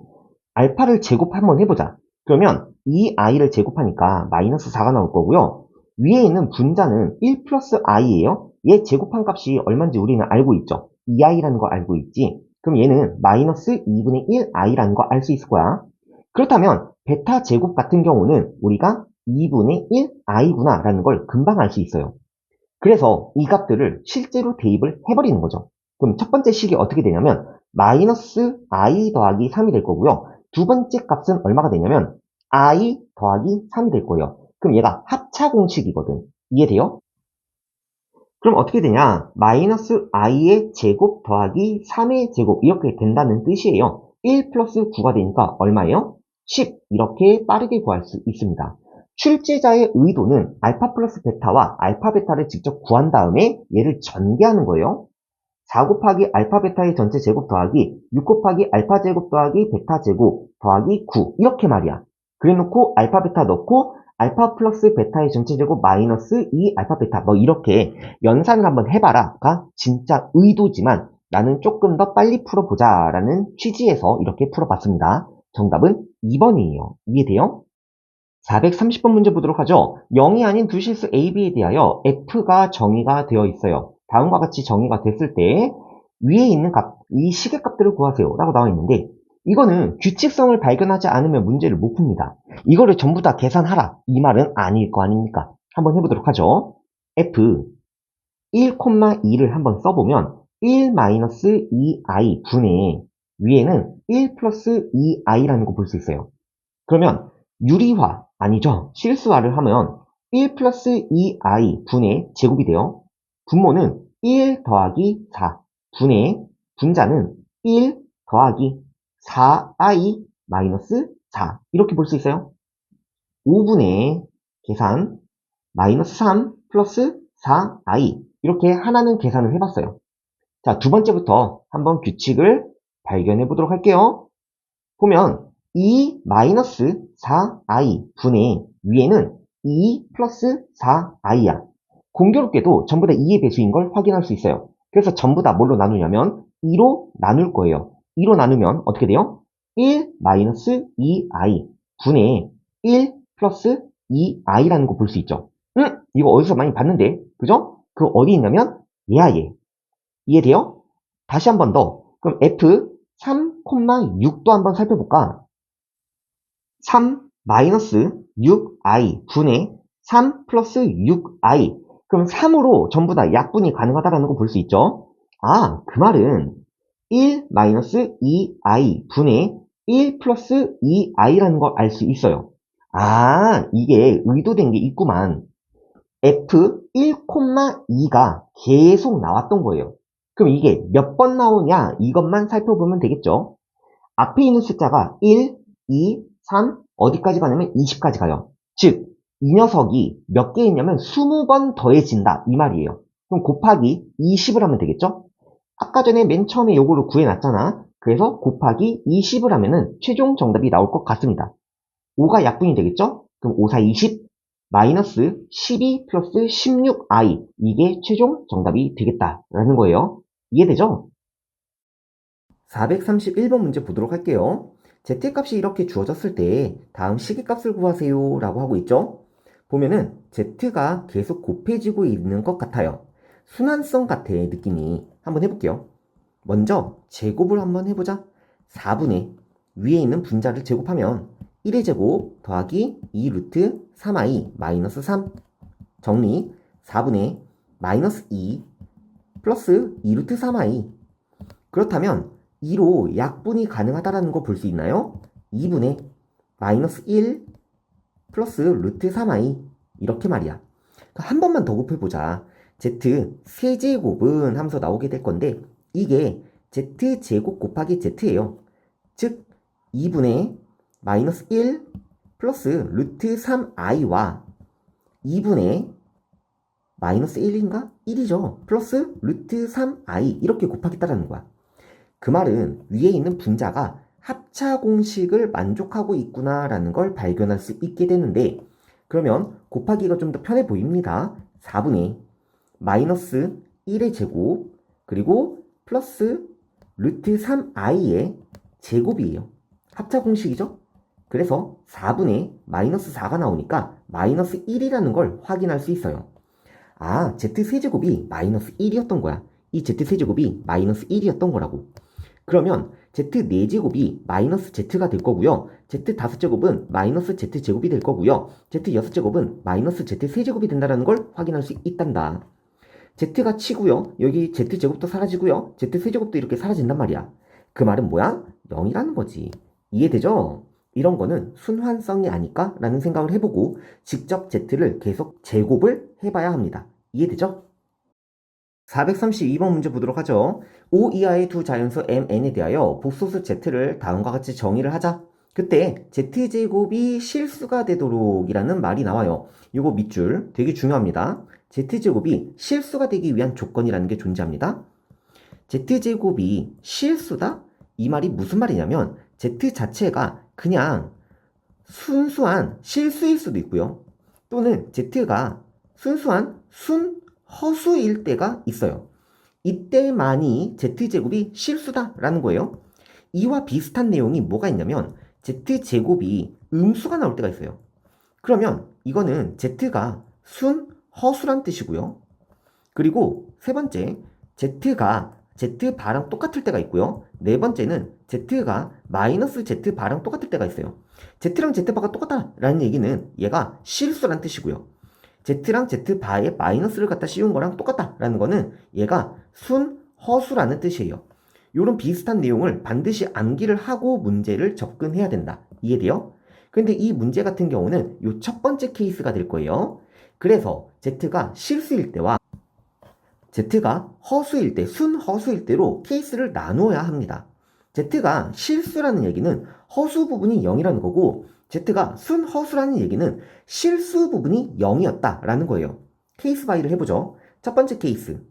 S1: 알파를 제곱 한번 해보자. 그러면 이 i를 제곱하니까 마이너스 4가 나올 거고요. 위에 있는 분자는 1 플러스 i예요. 얘 제곱한 값이 얼마인지 우리는 알고 있죠. 2i라는 거 알고 있지. 그럼 얘는 마이너스 2분의 1i라는 거 알 수 있을 거야. 그렇다면 베타 제곱 같은 경우는 우리가 2분의 1i구나 라는 걸 금방 알 수 있어요. 그래서 이 값들을 실제로 대입을 해버리는 거죠. 그럼 첫 번째 식이 어떻게 되냐면 마이너스 i 더하기 3이 될 거고요. 두 번째 값은 얼마가 되냐면 i 더하기 3이 될 거예요. 그럼 얘가 합차 공식이거든. 이해돼요? 그럼 어떻게 되냐? 마이너스 i의 제곱 더하기 3의 제곱 이렇게 된다는 뜻이에요. 1 플러스 9가 되니까 얼마예요? 10 이렇게 빠르게 구할 수 있습니다. 출제자의 의도는 알파 플러스 베타와 알파 베타를 직접 구한 다음에 얘를 전개하는 거예요. 4 곱하기 알파 베타의 전체 제곱 더하기 6 곱하기 알파 제곱 더하기 베타 제곱 더하기 9 이렇게 말이야. 그래 놓고 알파 베타 넣고 알파 플러스 베타의 전체 제곱 마이너스 2 알파 베타 뭐 이렇게 연산을 한번 해봐라가 진짜 의도지만 나는 조금 더 빨리 풀어보자 라는 취지에서 이렇게 풀어봤습니다. 정답은 2번이에요. 이해돼요? 430번 문제 보도록 하죠. 0이 아닌 두 실수 A, B에 대하여 F가 정의가 되어 있어요. 다음과 같이 정의가 됐을 때 위에 있는 값, 이 시계값들을 구하세요 라고 나와 있는데 이거는 규칙성을 발견하지 않으면 문제를 못 풉니다. 이거를 전부 다 계산하라 이 말은 아닐 거 아닙니까? 한번 해보도록 하죠. F 1,2를 한번 써보면 1-2i 분의 위에는 1 플러스 2i라는 거 볼 수 있어요. 그러면 유리화 아니죠. 실수화를 하면 1 플러스 2i 분의 제곱이 돼요. 분모는 1 더하기 4 분의 분자는 1 더하기 4i 마이너스 4 이렇게 볼 수 있어요. 5분의 계산 마이너스 3 플러스 4i 이렇게 하나는 계산을 해봤어요. 자, 두 번째부터 한번 규칙을 발견해 보도록 할게요. 보면 2 마이너스 4i 분의 위에는 2 플러스 4i야. 공교롭게도 전부 다 2의 배수인 걸 확인할 수 있어요. 그래서 전부 다 뭘로 나누냐면 2로 나눌 거예요. 2로 나누면 어떻게 돼요? 1 마이너스 2i 분의 1 플러스 2i라는 거 볼 수 있죠. 이거 어디서 많이 봤는데, 그죠? 그 어디 있냐면 얘야 얘. 이해돼요? 다시 한 번 더. 그럼 f 3,6도 한번 살펴볼까? 3 마이너스 6i 분의 3 플러스 6i. 그럼 3으로 전부 다 약분이 가능하다라는 거 볼 수 있죠? 아, 그 말은 1 마이너스 2i 분의 1 플러스 2i라는 걸 알 수 있어요. 아, 이게 의도된 게 있구만. f 1,2가 계속 나왔던 거예요. 그럼 이게 몇 번 나오냐 이것만 살펴보면 되겠죠. 앞에 있는 숫자가 1, 2, 3 어디까지 가냐면 20까지 가요. 즉 이 녀석이 몇 개 있냐면 20번 더해진다 이 말이에요. 그럼 곱하기 20을 하면 되겠죠. 아까 전에 맨 처음에 요거를 구해놨잖아. 그래서 곱하기 20을 하면은 최종 정답이 나올 것 같습니다. 5가 약분이 되겠죠. 그럼 5, 4, 20 마이너스 12 플러스 16i 이게 최종 정답이 되겠다라는 거예요. 이해되죠? 431번 문제 보도록 할게요. z값이 이렇게 주어졌을 때 다음 시계값을 구하세요 라고 하고 있죠. 보면은 z가 계속 곱해지고 있는 것 같아요. 순환성 같아 느낌이. 한번 해볼게요. 먼저 제곱을 한번 해보자. 4분의 위에 있는 분자를 제곱하면 1의 제곱 더하기 2 루트 3i 마이너스 3 정리 4분의 마이너스 2 플러스 2 루트 3i. 그렇다면 2로 약분이 가능하다는 거 볼 수 있나요? 2분의 마이너스 1 플러스 루트 3i 이렇게 말이야. 한 번만 더 곱해보자. z 세제곱은 하면서 나오게 될 건데 이게 z제곱 곱하기 z예요. 즉 2분의 마이너스 1 플러스 루트 3i와 2분의 마이너스 1인가? 1이죠. 플러스 루트 3i 이렇게 곱하겠다라는 거야. 그 말은 위에 있는 분자가 합차 공식을 만족하고 있구나라는 걸 발견할 수 있게 되는데 그러면 곱하기가 좀 더 편해 보입니다. 4분의 마이너스 1의 제곱 그리고 플러스 루트 3i의 제곱이에요. 합차 공식이죠? 그래서 4분의 마이너스 4가 나오니까 마이너스 1이라는 걸 확인할 수 있어요. 아, z세제곱이 마이너스 1이었던 거야. 이 z세제곱이 마이너스 1이었던 거라고. 그러면 z4제곱이 마이너스 z가 될 거고요. z5제곱은 마이너스 z제곱이 될 거고요. z6제곱은 마이너스 z세제곱이 된다는 걸 확인할 수 있단다. z가 치고요. 여기 z제곱도 사라지고요. z세제곱도 이렇게 사라진단 말이야. 그 말은 뭐야? 0이라는 거지. 이해되죠? 이런 거는 순환성이 아닐까? 라는 생각을 해보고 직접 z를 계속 제곱을 해봐야 합니다. 이해되죠? 432번 문제 보도록 하죠. 5 이하의 두 자연수 mn에 대하여 복소수 z를 다음과 같이 정의를 하자. 그때 z제곱이 실수가 되도록 이라는 말이 나와요. 이거 밑줄 되게 중요합니다. z제곱이 실수가 되기 위한 조건이라는 게 존재합니다. z제곱이 실수다? 이 말이 무슨 말이냐면 z 자체가 그냥 순수한 실수일 수도 있고요. 또는 z가 순수한 허수일 때가 있어요. 이때만이 z제곱이 실수다라는 거예요. 이와 비슷한 내용이 뭐가 있냐면 z제곱이 음수가 나올 때가 있어요. 그러면 이거는 z가 허수란 뜻이고요. 그리고 세 번째, z가 z바랑 똑같을 때가 있고요. 네 번째는 z가 마이너스 z바랑 똑같을 때가 있어요. z랑 z바가 똑같다라는 얘기는 얘가 실수란 뜻이고요. z랑 z바에 마이너스를 갖다 씌운 거랑 똑같다라는 거는 얘가 허수라는 뜻이에요. 이런 비슷한 내용을 반드시 암기를 하고 문제를 접근해야 된다. 이해돼요? 근데 이 문제 같은 경우는 이 첫 번째 케이스가 될 거예요. 그래서 z가 실수일 때와 z가 허수일 때, 순허수일 때로 케이스를 나누어야 합니다. z가 실수라는 얘기는 허수 부분이 0이라는 거고 z가 순허수라는 얘기는 실수 부분이 0이었다라는 거예요. 케이스 바이를 해보죠. 첫 번째 케이스.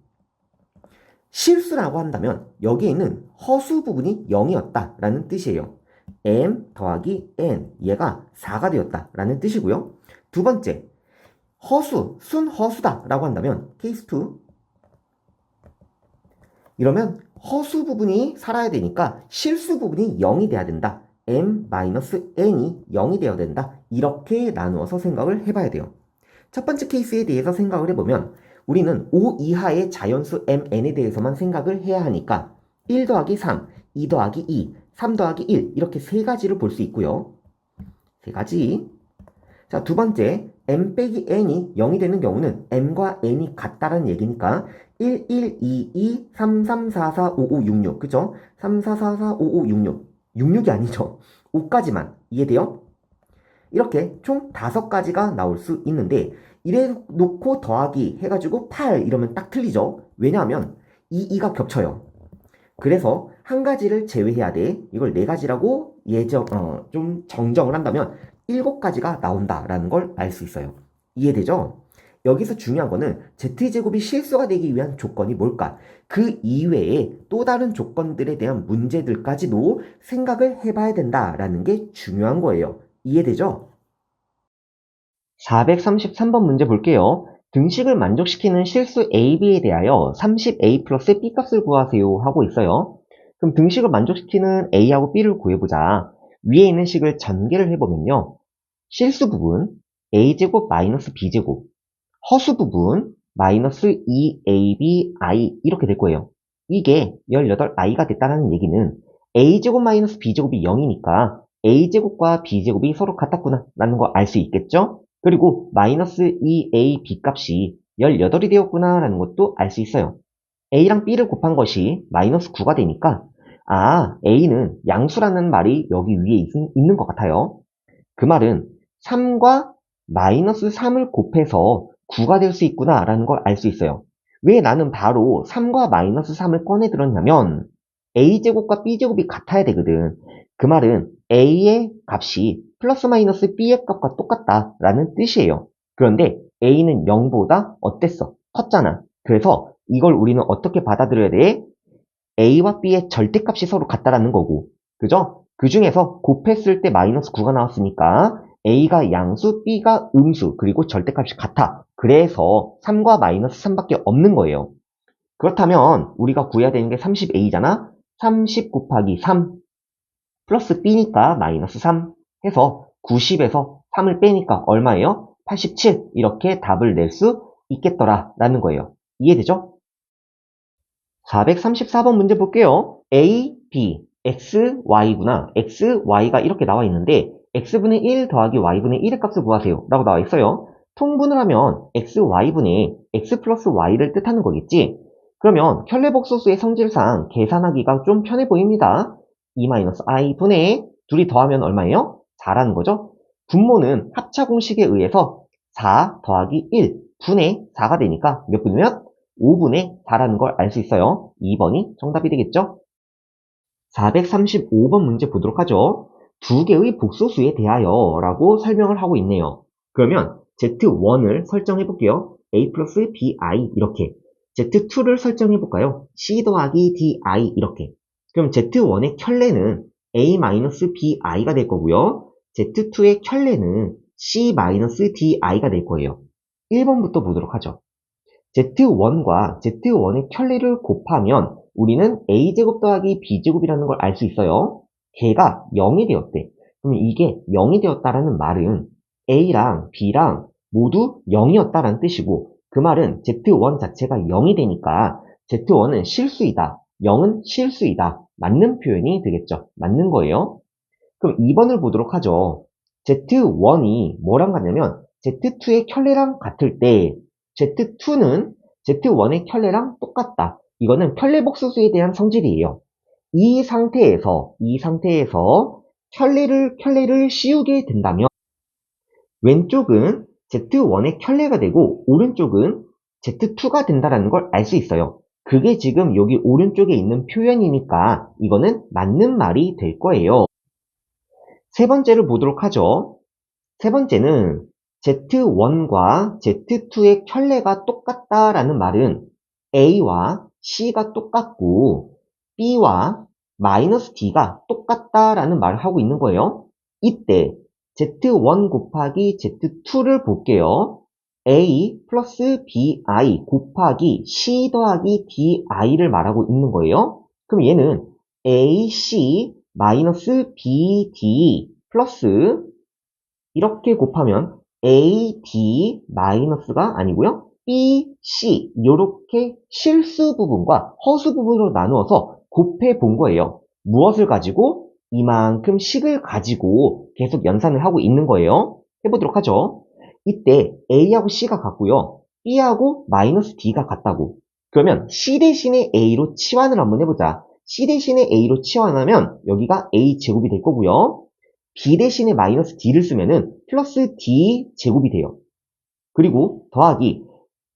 S1: 실수라고 한다면 여기에는 허수 부분이 0이었다라는 뜻이에요. m 더하기 n 얘가 4가 되었다라는 뜻이고요. 두 번째, 순허수다라고 한다면 케이스 2. 이러면 허수 부분이 살아야 되니까 실수 부분이 0이 돼야 된다. m-n이 0이 되어야 된다. 이렇게 나누어서 생각을 해봐야 돼요. 첫 번째 케이스에 대해서 생각을 해보면 우리는 5 이하의 자연수 mn에 대해서만 생각을 해야 하니까 1 더하기 3, 2 더하기 2, 3 더하기 1 이렇게 세 가지를 볼 수 있고요. 세 가지. 자, 두 번째 m 빼기 n이 0이 되는 경우는 m과 n이 같다라는 얘기니까 1, 1, 2, 2, 3, 3, 4, 4, 5, 5, 6, 6 그죠? 3, 4, 4, 4, 5, 5, 6, 6 66이 아니죠. 5까지만 이해돼요? 이렇게 총 5가지가 나올 수 있는데 이래 놓고 더하기 해가지고 8 이러면 딱 틀리죠. 왜냐하면 2가 겹쳐요. 그래서 한 가지를 제외해야 돼. 이걸 4가지라고 좀 정정을 한다면 7가지가 나온다라는 걸 알 수 있어요. 이해되죠? 여기서 중요한 거는 z제곱이 실수가 되기 위한 조건이 뭘까? 그 이외에 또 다른 조건들에 대한 문제들까지도 생각을 해봐야 된다라는 게 중요한 거예요. 이해되죠? 433번 문제 볼게요. 등식을 만족시키는 실수 a, b에 대하여 30a 플러스 b 값을 구하세요 하고 있어요. 그럼 등식을 만족시키는 a하고 b를 구해보자. 위에 있는 식을 전개를 해보면요. 실수 부분 a제곱 마이너스 b제곱, 허수 부분 마이너스 2ab i 이렇게 될 거예요. 이게 18i가 됐다는 얘기는 a제곱 마이너스 b제곱이 0이니까 a제곱과 b제곱이 서로 같았구나 라는 거 알 수 있겠죠? 그리고 마이너스 2ab 값이 18이 되었구나 라는 것도 알 수 있어요. a랑 b를 곱한 것이 마이너스 9가 되니까 a는 양수라는 말이 여기 위에 있는 것 같아요. 그 말은 3과 마이너스 3을 곱해서 9가 될 수 있구나 라는 걸 알 수 있어요. 왜 나는 바로 3과 마이너스 3을 꺼내 들었냐면 a제곱과 b제곱이 같아야 되거든. 그 말은 a의 값이 플러스 마이너스 b의 값과 똑같다라는 뜻이에요. 그런데 a는 0보다 어땠어? 컸잖아. 그래서 이걸 우리는 어떻게 받아들여야 돼? a와 b의 절대값이 서로 같다라는 거고, 그죠? 그 중에서 곱했을 때 마이너스 9가 나왔으니까 a가 양수, b가 음수, 그리고 절대값이 같아. 그래서 3과 마이너스 3밖에 없는 거예요. 그렇다면 우리가 구해야 되는 게 30a잖아? 30 곱하기 3 플러스 b니까 마이너스 3 해서 90에서 3을 빼니까 얼마예요? 87 이렇게 답을 낼 수 있겠더라 라는 거예요. 이해되죠? 434번 문제 볼게요. A, B, X, Y구나. X, Y가 이렇게 나와 있는데 X분의 1 더하기 Y분의 1의 값을 구하세요 라고 나와 있어요. 통분을 하면 X, Y분의 X 플러스 Y를 뜻하는 거겠지? 그러면 켤레복소수의 성질상 계산하기가 좀 편해 보입니다. 2-i 분의 둘이 더하면 얼마예요? 4라는 거죠. 분모는 합차 공식에 의해서 4 더하기 1 분의 4가 되니까 몇 분이면 5분의 4라는 걸 알 수 있어요. 2번이 정답이 되겠죠? 435번 문제 보도록 하죠. 두 개의 복소수에 대하여 라고 설명을 하고 있네요. 그러면 Z1을 설정해 볼게요. A 플러스 BI 이렇게. Z2를 설정해 볼까요? C 더하기 DI 이렇게. 그럼 Z1의 켤레는 A-BI가 될 거고요. Z2의 켤레는 C-DI가 될 거예요. 1번부터 보도록 하죠. Z1과 Z1의 켤레를 곱하면 우리는 A제곱 더하기 B제곱이라는 걸 알 수 있어요. 걔가 0이 되었대. 그럼 이게 0이 되었다라는 말은 A랑 B랑 모두 0이었다라는 뜻이고 그 말은 Z1 자체가 0이 되니까 Z1은 실수이다. 0은 실수이다. 맞는 표현이 되겠죠. 맞는 거예요. 그럼 2번을 보도록 하죠. Z1이 뭐랑 같냐면 Z2의 켤레랑 같을 때 Z2는 Z1의 켤레랑 똑같다. 이거는 켤레 복소수에 대한 성질이에요. 이 상태에서 켤레를 씌우게 된다면 왼쪽은 Z1의 켤레가 되고 오른쪽은 Z2가 된다는 걸 알 수 있어요. 그게 지금 여기 오른쪽에 있는 표현이니까 이거는 맞는 말이 될 거예요. 세 번째를 보도록 하죠. 세 번째는 Z1과 Z2의 켤레가 똑같다라는 말은 A와 C가 똑같고 B와 -D가 똑같다라는 말을 하고 있는 거예요. 이때 Z1 곱하기 Z2를 볼게요. A 플러스 BI 곱하기 C 더하기 DI를 말하고 있는 거예요. 그럼 얘는 AC BD 플러스 이렇게 곱하면 AD 마이너스가 아니고요. BC 이렇게 실수 부분과 허수 부분으로 나누어서 곱해 본 거예요. 무엇을 가지고? 이만큼 식을 가지고 계속 연산을 하고 있는 거예요. 해보도록 하죠. 이때 A하고 C가 같고요. B하고 -D가 같다고. 그러면 C 대신에 A로 치환을 한번 해보자. C 대신에 A로 치환하면 여기가 A제곱이 될 거고요. B 대신에 -D를 쓰면은 플러스 D 제곱이 돼요. 그리고 더하기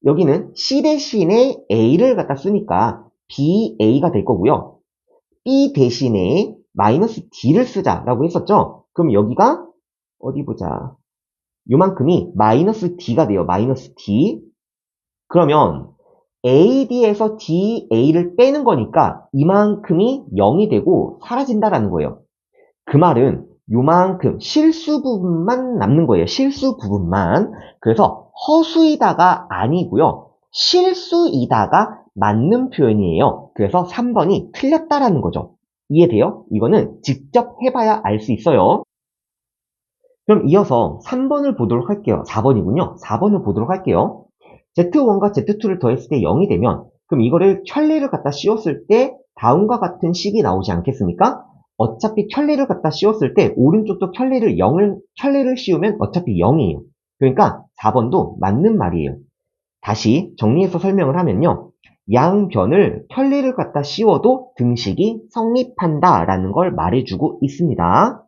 S1: 여기는 C 대신에 A를 갖다 쓰니까 BA가 될 거고요. B 대신에 -D를 쓰자라고 했었죠. 그럼 여기가 어디 보자. 요만큼이 -D가 돼요. -D. 그러면 AD에서 DA를 빼는 거니까 이만큼이 0이 되고 사라진다라는 거예요. 그 말은 요만큼 실수 부분만 남는 거예요. 실수 부분만. 그래서 허수이다가 아니고요. 실수이다가 맞는 표현이에요. 그래서 3번이 틀렸다라는 거죠. 이해돼요? 이거는 직접 해봐야 알 수 있어요. 그럼 이어서 3번을 보도록 할게요. 4번이군요. 4번을 보도록 할게요. Z1과 Z2를 더했을 때 0이 되면 그럼 이거를 켤레를 갖다 씌웠을 때 다음과 같은 식이 나오지 않겠습니까? 어차피 켤레를 갖다 씌웠을 때 오른쪽도 켤레를 씌우면 어차피 0이에요. 그러니까 4번도 맞는 말이에요. 다시 정리해서 설명을 하면요. 양변을 켤레를 갖다 씌워도 등식이 성립한다 라는 걸 말해주고 있습니다.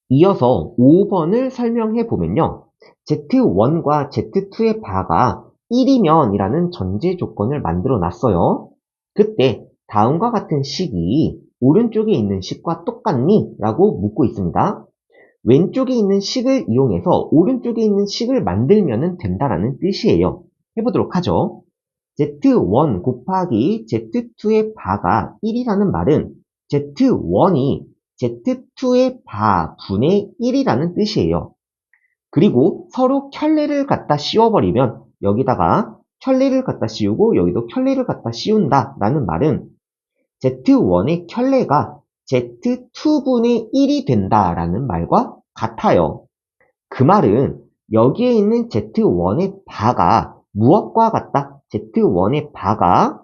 S1: 이어서 5번을 설명해 보면요. Z1과 Z2의 바가 1이면 이라는 전제 조건을 만들어 놨어요. 그때 다음과 같은 식이 오른쪽에 있는 식과 똑같니? 라고 묻고 있습니다. 왼쪽에 있는 식을 이용해서 오른쪽에 있는 식을 만들면 된다라는 뜻이에요. 해보도록 하죠. Z1 곱하기 Z2의 바가 1이라는 말은 Z1이 Z2의 바 분의 1이라는 뜻이에요. 그리고 서로 켤레를 갖다 씌워버리면 여기다가 켤레를 갖다 씌우고 여기도 켤레를 갖다 씌운다 라는 말은 Z1의 켤레가 Z2분의 1이 된다라는 말과 같아요. 그 말은 여기에 있는 Z1의 바가 무엇과 같다? Z1의 바가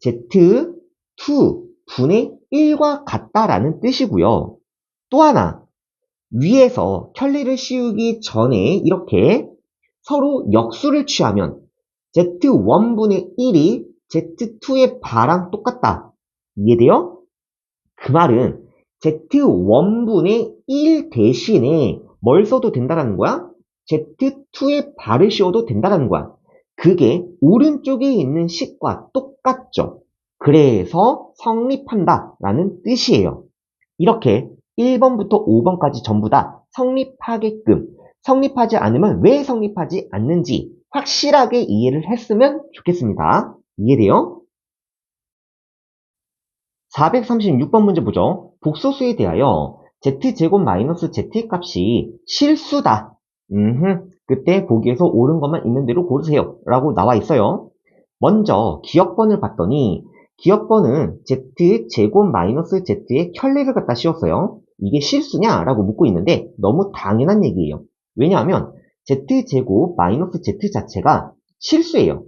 S1: Z2분의 1과 같다라는 뜻이고요. 또 하나, 위에서 켤레를 씌우기 전에 이렇게 서로 역수를 취하면 Z1분의 1이 Z2의 바랑 똑같다. 이해돼요? 그 말은 Z1분의 1 대신에 뭘 써도 된다는 거야? Z2의 바를 씌워도 된다는 거야. 그게 오른쪽에 있는 식과 똑같죠. 그래서 성립한다 라는 뜻이에요. 이렇게 1번부터 5번까지 전부 다 성립하게끔, 성립하지 않으면 왜 성립하지 않는지 확실하게 이해를 했으면 좋겠습니다. 이해돼요? 436번 문제 보죠. 복소수에 대하여 z제곱 마이너스 z 값이 실수다. 그때 보기에서 옳은 것만 있는 대로 고르세요. 라고 나와 있어요. 먼저 기억번을 봤더니 기억번은 z제곱 마이너스 z의 켤레를 갖다 씌웠어요. 이게 실수냐? 라고 묻고 있는데 너무 당연한 얘기예요. 왜냐하면 z제곱 마이너스 z 자체가 실수예요.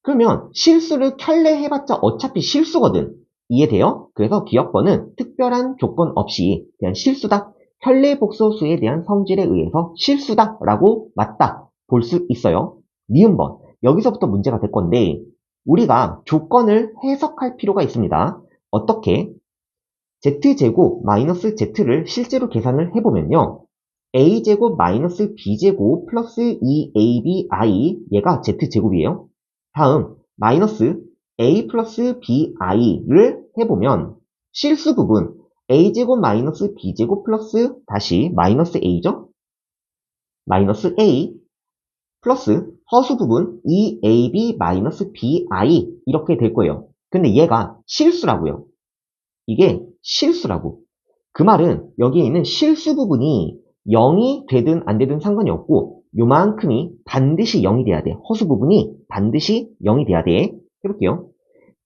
S1: 그러면 실수를 켤레 해봤자 어차피 실수거든. 이해돼요? 그래서 기억번은 특별한 조건 없이 그냥 실수다. 켤레 복소수에 대한 성질에 의해서 실수다 라고 맞다 볼 수 있어요. 니은번 여기서부터 문제가 될 건데 우리가 조건을 해석할 필요가 있습니다. 어떻게? z제곱 마이너스 z를 실제로 계산을 해보면요. a제곱 마이너스 b제곱 플러스 2abi 얘가 z제곱이에요. 다음 마이너스 a 플러스 bi를 해보면 실수 부분 a제곱 마이너스 b제곱 플러스 다시 마이너스 a죠? 마이너스 a 플러스 허수 부분 2ab 마이너스 bi 이렇게 될 거예요. 근데 얘가 실수라고요. 이게 실수라고. 그 말은 여기에 있는 실수 부분이 0이 되든 안 되든 상관이 없고 요만큼이 반드시 0이 돼야 돼. 허수 부분이 반드시 0이 돼야 돼. 해볼게요.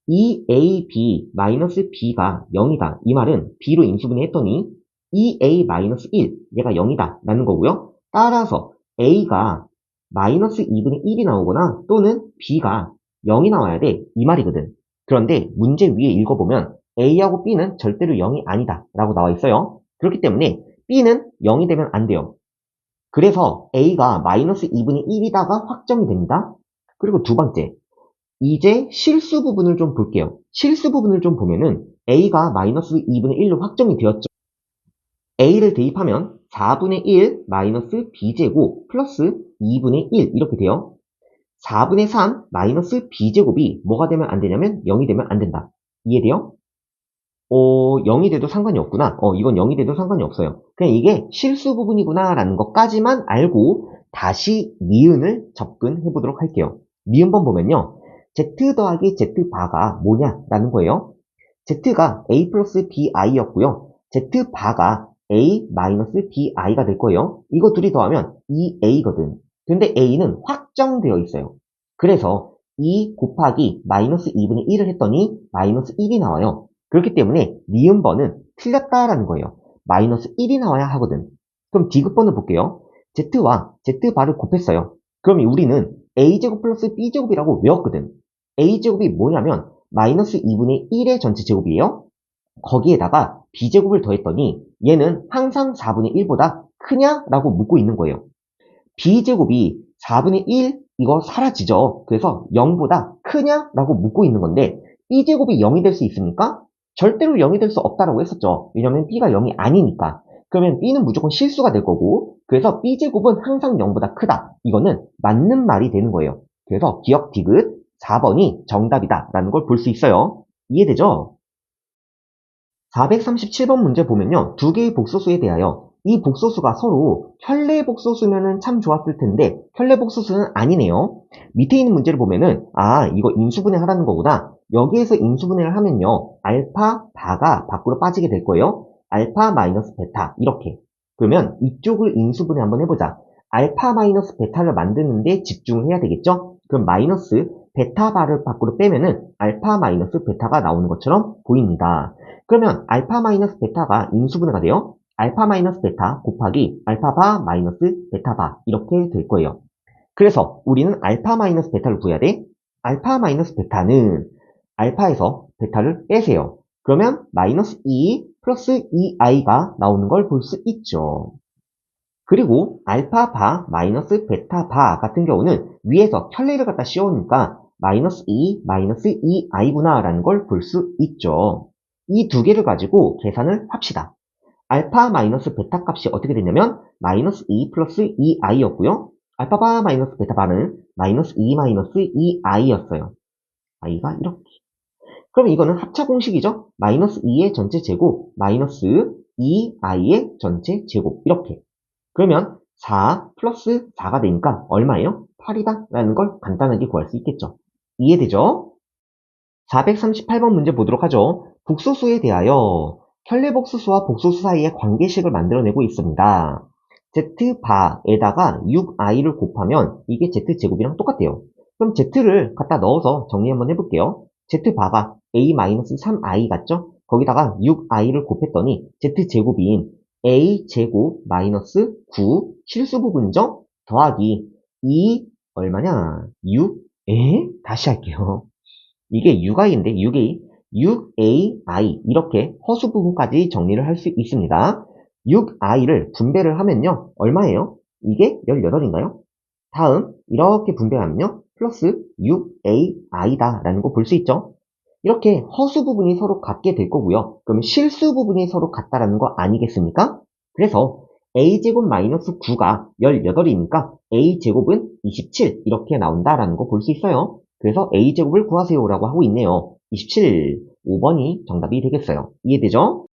S1: 2ab 마이너스 b가 0이다. 이 말은 b로 인수분해 했더니 2a 마이너스 1 얘가 0이다 라는 거고요. 따라서 a가 마이너스 2분의 1이 나오거나 또는 b가 0이 나와야 돼. 이 말이거든. 그런데 문제 위에 읽어보면 a하고 b는 절대로 0이 아니다 라고 나와 있어요. 그렇기 때문에 b는 0이 되면 안 돼요. 그래서 a가 마이너스 2분의 1이다가 확정이 됩니다. 그리고 두 번째, 이제 실수 부분을 좀 볼게요. 실수 부분을 좀 보면은 a가 마이너스 2분의 1로 확정이 되었죠. a를 대입하면 4분의 1 마이너스 b제곱 플러스 2분의 1 이렇게 돼요. 4분의 3 마이너스 b제곱이 뭐가 되면 안 되냐면 0이 되면 안 된다. 이해돼요? 0이 돼도 상관이 없구나. 이건 0이 돼도 상관이 없어요. 그냥 이게 실수 부분이구나 라는 것까지만 알고 다시 니은을 접근해 보도록 할게요. 니은번 보면요. z 더하기 z 바가 뭐냐 라는 거예요. z가 a 플러스 bi였고요. z 바가 a 마이너스 bi가 될 거예요. 이거 둘이 더하면 2a거든. 근데 a는 확정되어 있어요. 그래서 2 곱하기 마이너스 2분의 1을 했더니 마이너스 1이 나와요. 그렇기 때문에 니은번은 틀렸다라는 거예요. 마이너스 1이 나와야 하거든. 그럼 디귿번을 볼게요. z와 z바를 곱했어요. 그럼 우리는 a제곱 플러스 b제곱이라고 외웠거든. a제곱이 뭐냐면 마이너스 2분의 1의 전체 제곱이에요. 거기에다가 b제곱을 더했더니 얘는 항상 4분의 1보다 크냐라고 묻고 있는 거예요. b제곱이 4분의 1 이거 사라지죠. 그래서 0보다 크냐라고 묻고 있는 건데 b제곱이 0이 될 수 있습니까? 절대로 0이 될 수 없다라고 했었죠. 왜냐면 b가 0이 아니니까. 그러면 b는 무조건 실수가 될 거고 그래서 b제곱은 항상 0보다 크다. 이거는 맞는 말이 되는 거예요. 그래서 기억 디귿 4번이 정답이다 라는 걸 볼 수 있어요. 이해되죠? 437번 문제 보면요. 두 개의 복소수에 대하여 이 복소수가 서로 켤레 복소수면은 참 좋았을 텐데 켤레 복소수는 아니네요. 밑에 있는 문제를 보면은 이거 인수분해 하라는 거구나. 여기에서 인수분해를 하면요. 알파, 바가 밖으로 빠지게 될 거예요. 알파 마이너스 베타 이렇게. 그러면 이쪽을 인수분해 한번 해보자. 알파 마이너스 베타를 만드는데 집중을 해야 되겠죠? 그럼 마이너스 베타 바를 밖으로 빼면은 알파 마이너스 베타가 나오는 것처럼 보입니다. 그러면 알파 마이너스 베타가 인수분해가 돼요. 알파 마이너스 베타 곱하기 알파 바 마이너스 베타 바 이렇게 될 거예요. 그래서 우리는 알파 마이너스 베타를 구해야 돼. 알파 마이너스 베타는 알파에서 베타를 빼세요. 그러면 마이너스 2 플러스 2i가 나오는 걸 볼 수 있죠. 그리고 알파 바 마이너스 베타 바 같은 경우는 위에서 켤레를 갖다 씌우니까 마이너스 2 마이너스 2i구나 라는 걸 볼 수 있죠. 이 두 개를 가지고 계산을 합시다. 알파 마이너스 베타 값이 어떻게 되냐면 마이너스 2 플러스 2i였고요. 알파바 마이너스 베타바는 마이너스 2 마이너스 2i였어요. i가 이렇게. 그럼 이거는 합차 공식이죠? 마이너스 2의 전체 제곱 마이너스 2i의 전체 제곱 이렇게. 그러면 4 플러스 4가 되니까 얼마예요? 8이다 라는 걸 간단하게 구할 수 있겠죠. 이해되죠? 438번 문제 보도록 하죠. 복소수에 대하여 켤레복소수와 복소수 사이의 관계식을 만들어내고 있습니다. z바에다가 6i를 곱하면 이게 z제곱이랑 똑같대요. 그럼 z를 갖다 넣어서 정리 한번 해볼게요. z바가 a-3i 같죠? 거기다가 6i를 곱했더니 z제곱인 a제곱 마이너스 9 실수 부분이죠? 더하기 2 얼마냐? 6? 다시 할게요. 이게 6i인데 6a, 6ai 이렇게 허수 부분까지 정리를 할 수 있습니다. 6i를 분배를 하면요. 얼마예요? 이게 18인가요? 다음 이렇게 분배하면요. 플러스 6ai다 라는 거 볼 수 있죠? 이렇게 허수 부분이 서로 같게 될 거고요. 그럼 실수 부분이 서로 같다라는 거 아니겠습니까? 그래서 a제곱 마이너스 9가 18이니까 a제곱은 27 이렇게 나온다라는 거 볼 수 있어요. 그래서 a제곱을 구하세요라고 하고 있네요. 27, 5번이 정답이 되겠어요. 이해되죠?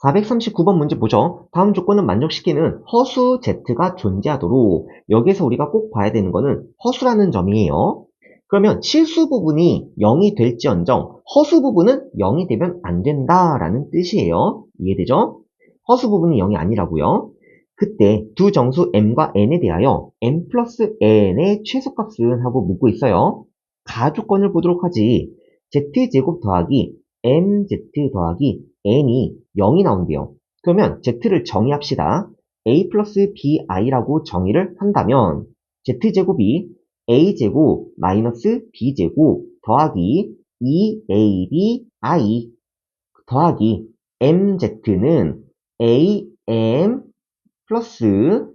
S1: 439번 문제 보죠. 다음 조건은 만족시키는 허수 z가 존재하도록 여기서 우리가 꼭 봐야 되는 거는 허수라는 점이에요. 그러면 실수 부분이 0이 될지언정 허수 부분은 0이 되면 안 된다라는 뜻이에요. 이해되죠? 허수 부분이 0이 아니라고요. 그때 두 정수 m과 n에 대하여 m 플러스 n의 최소값은 하고 묻고 있어요. 가조건을 보도록 하지. z제곱 더하기 mz 더하기 n이 0이 나온대요. 그러면 z를 정의합시다. a 플러스 bi라고 정의를 한다면 z제곱이 a제곱 마이너스 b제곱 더하기 2abi 더하기 mz는 am 플러스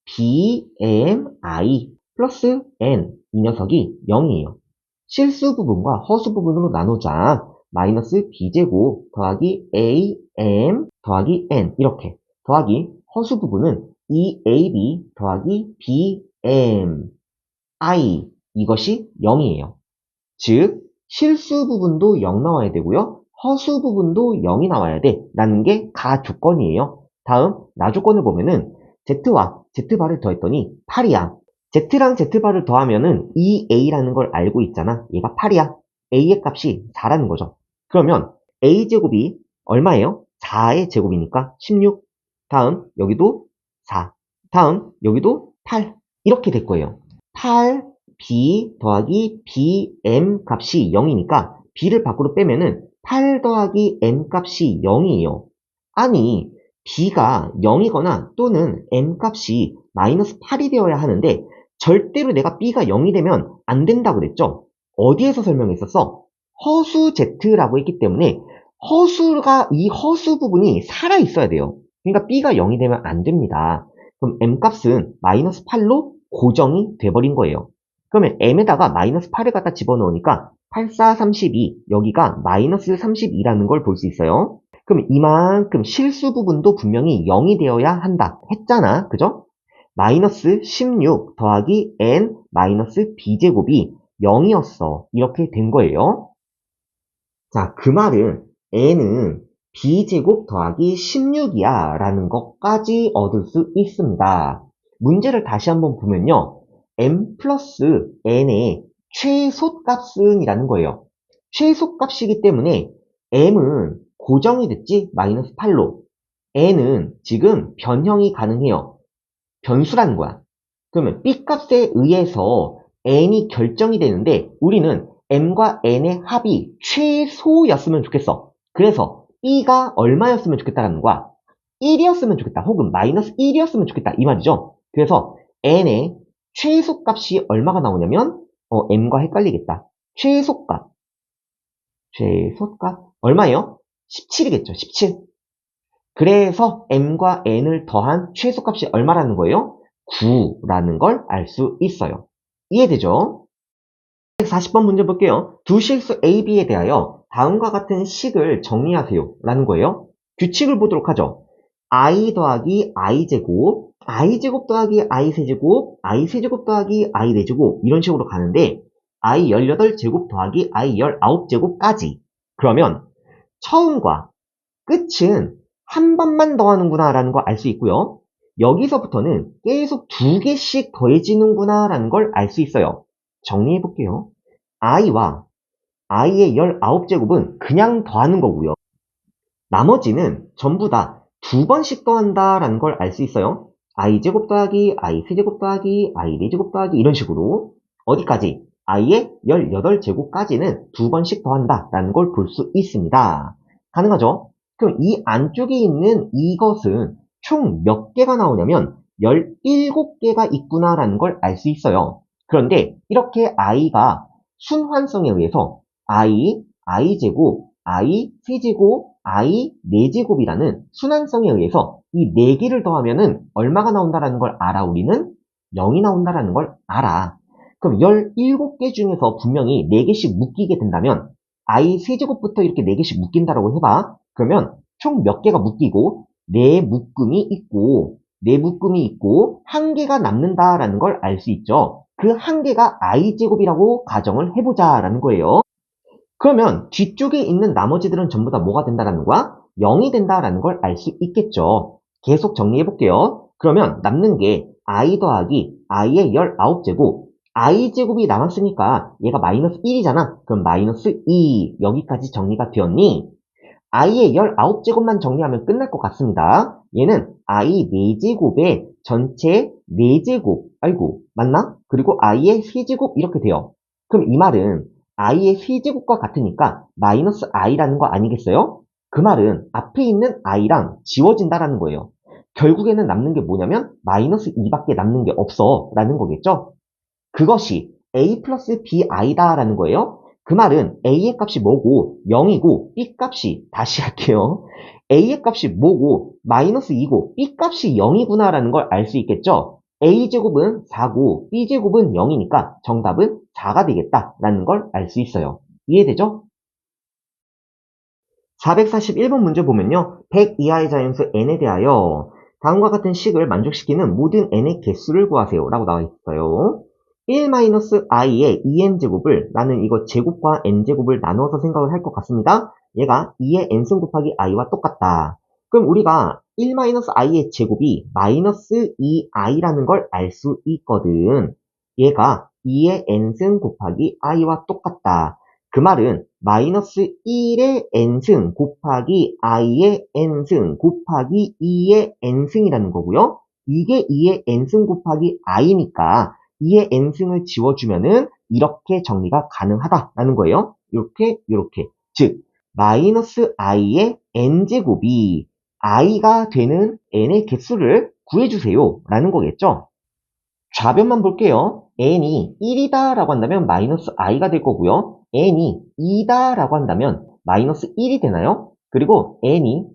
S1: bmi 플러스 n 이 녀석이 0이에요. 실수 부분과 허수 부분으로 나누자 마이너스 b제곱 더하기 am 더하기 n 이렇게 더하기 허수 부분은 2ab 더하기 bm i 이것이 0이에요. 즉 실수 부분도 0 나와야 되고요. 허수 부분도 0이 나와야 돼 라는 게 가조건이에요. 다음 나조건을 보면은 z와 z바를 더했더니 8이야. z랑 z바를 더하면은 2a라는 걸 알고 있잖아. 얘가 8이야. a의 값이 4라는 거죠. 그러면 a제곱이 얼마예요? 4의 제곱이니까 16. 다음 여기도 4. 다음 여기도 8. 이렇게 될 거예요. 8 b 더하기 bm 값이 0이니까 b를 밖으로 빼면은 8 더하기 m 값이 0이에요. 아니 b가 0이거나 또는 m 값이 마이너스 8이 되어야 하는데 절대로 내가 b가 0이 되면 안 된다고 그랬죠? 어디에서 설명했었어? 허수 z라고 했기 때문에 이 허수 부분이 살아 있어야 돼요. 그러니까 b가 0이 되면 안 됩니다. 그럼 m 값은 마이너스 8로 고정이 돼버린 거예요. 그러면 m에다가 마이너스 8을 갖다 집어넣으니까 8, 4, 32 여기가 마이너스 32라는 걸 볼 수 있어요. 그럼 이만큼 실수 부분도 분명히 0이 되어야 한다 했잖아. 그죠? 마이너스 16 더하기 n 마이너스 b제곱이 0이었어. 이렇게 된 거예요. 자, 그 말은 n은 b제곱 더하기 16이야 라는 것까지 얻을 수 있습니다. 문제를 다시 한번 보면요. m 플러스 n의 최소값은 이라는 거예요. 최소값이기 때문에 m은 고정이 됐지 마이너스 8로 n은 지금 변형이 가능해요. 변수라는 거야. 그러면 b값에 의해서 n이 결정이 되는데 우리는 m과 n의 합이 최소였으면 좋겠어. 그래서 b가 얼마였으면 좋겠다라는 거야. 1이었으면 좋겠다. 혹은 마이너스 1이었으면 좋겠다. 이 말이죠. 그래서 n의 최소값이 얼마가 나오냐면 m과 헷갈리겠다. 최소값 얼마예요? 17이겠죠. 17. 그래서 m과 n을 더한 최소값이 얼마라는 거예요? 9라는 걸 알 수 있어요. 이해되죠? 140번 문제 볼게요. 두 실수 A, B에 대하여 다음과 같은 식을 정리하세요 라는 거예요. 규칙을 보도록 하죠. I 더하기 I제곱 i제곱 더하기 i세제곱, i세제곱 더하기 i네제곱 이런 식으로 가는데 i 18제곱 더하기 i 19제곱까지. 그러면 처음과 끝은 한 번만 더하는구나 라는 걸 알 수 있고요. 여기서부터는 계속 2개씩 더해지는구나 라는 걸 알 수 있어요. 정리해 볼게요. i와 i의 19제곱은 그냥 더하는 거고요. 나머지는 전부 다 2번씩 더한다 라는 걸 알 수 있어요. i제곱 더하기 i세제곱 더하기 i네제곱 더하기 이런 식으로 어디까지? i의 18제곱까지는 2번씩 더한다 라는 걸 볼 수 있습니다. 가능하죠? 그럼 이 안쪽에 있는 이것은 총 몇 개가 나오냐면 17개가 있구나 라는 걸 알 수 있어요. 그런데 이렇게 i가 순환성에 의해서 i제곱, i세제곱, i네제곱이라는 순환성에 의해서 이 4개를 더하면은 얼마가 나온다라는 걸 알아, 우리는? 0이 나온다라는 걸 알아. 그럼 17개 중에서 분명히 4개씩 묶이게 된다면 i세제곱부터 이렇게 4개씩 묶인다라고 해봐. 그러면 총 몇 개가 묶이고 4묶음이 있고 4묶음이 있고 1개가 남는다라는 걸 알 수 있죠. 그 1개가 i제곱이라고 가정을 해보자라는 거예요. 그러면 뒤쪽에 있는 나머지들은 전부 다 뭐가 된다라는 거야? 0이 된다라는 걸 알 수 있겠죠. 계속 정리해 볼게요. 그러면 남는 게 i 더하기 i의 19제곱, i제곱이 남았으니까 얘가 마이너스 1이잖아. 그럼 마이너스 2 여기까지 정리가 되었니? i의 19제곱만 정리하면 끝날 것 같습니다. 얘는 i 4제곱의 전체 4제곱, 아이고 맞나? 그리고 i의 세제곱 이렇게 돼요. 그럼 이 말은 i의 세제곱과 같으니까 마이너스 i라는 거 아니겠어요? 그 말은 앞에 있는 i랑 지워진다라는 거예요. 결국에는 남는 게 뭐냐면 마이너스 2밖에 남는 게 없어 라는 거겠죠? 그것이 a 플러스 bi다 라는 거예요. 그 말은 a의 값이 뭐고 0이고 b 값이 다시 할게요. a의 값이 뭐고 마이너스 2고 b 값이 0이구나 라는 걸 알 수 있겠죠. a제곱은 4고 b제곱은 0이니까 정답은 4가 되겠다 라는 걸 알 수 있어요. 이해되죠? 441번 문제 보면요. 100 이하의 자연수 n에 대하여 다음과 같은 식을 만족시키는 모든 n의 개수를 구하세요 라고 나와 있어요. 1-i의 2n제곱을 나는 이거 제곱과 n제곱을 나눠서 생각을 할 것 같습니다. 얘가 2의 n승 곱하기 i와 똑같다. 그럼 우리가 1-i의 제곱이 마이너스 2i라는 걸 알 수 있거든. 얘가 2의 n승 곱하기 i와 똑같다. 그 말은 마이너스 1의 n승 곱하기 i의 n승 곱하기 2의 n승이라는 거고요. 이게 2의 n승 곱하기 i니까 2의 n승을 지워주면은 이렇게 정리가 가능하다라는 거예요. 이렇게. 즉, 마이너스 i의 n제곱이 i가 되는 n의 개수를 구해주세요 라는 거겠죠. 좌변만 볼게요. n이 1이다 라고 한다면 마이너스 i가 될 거고요. n이 2다 라고 한다면 마이너스 1이 되나요? 그리고 n이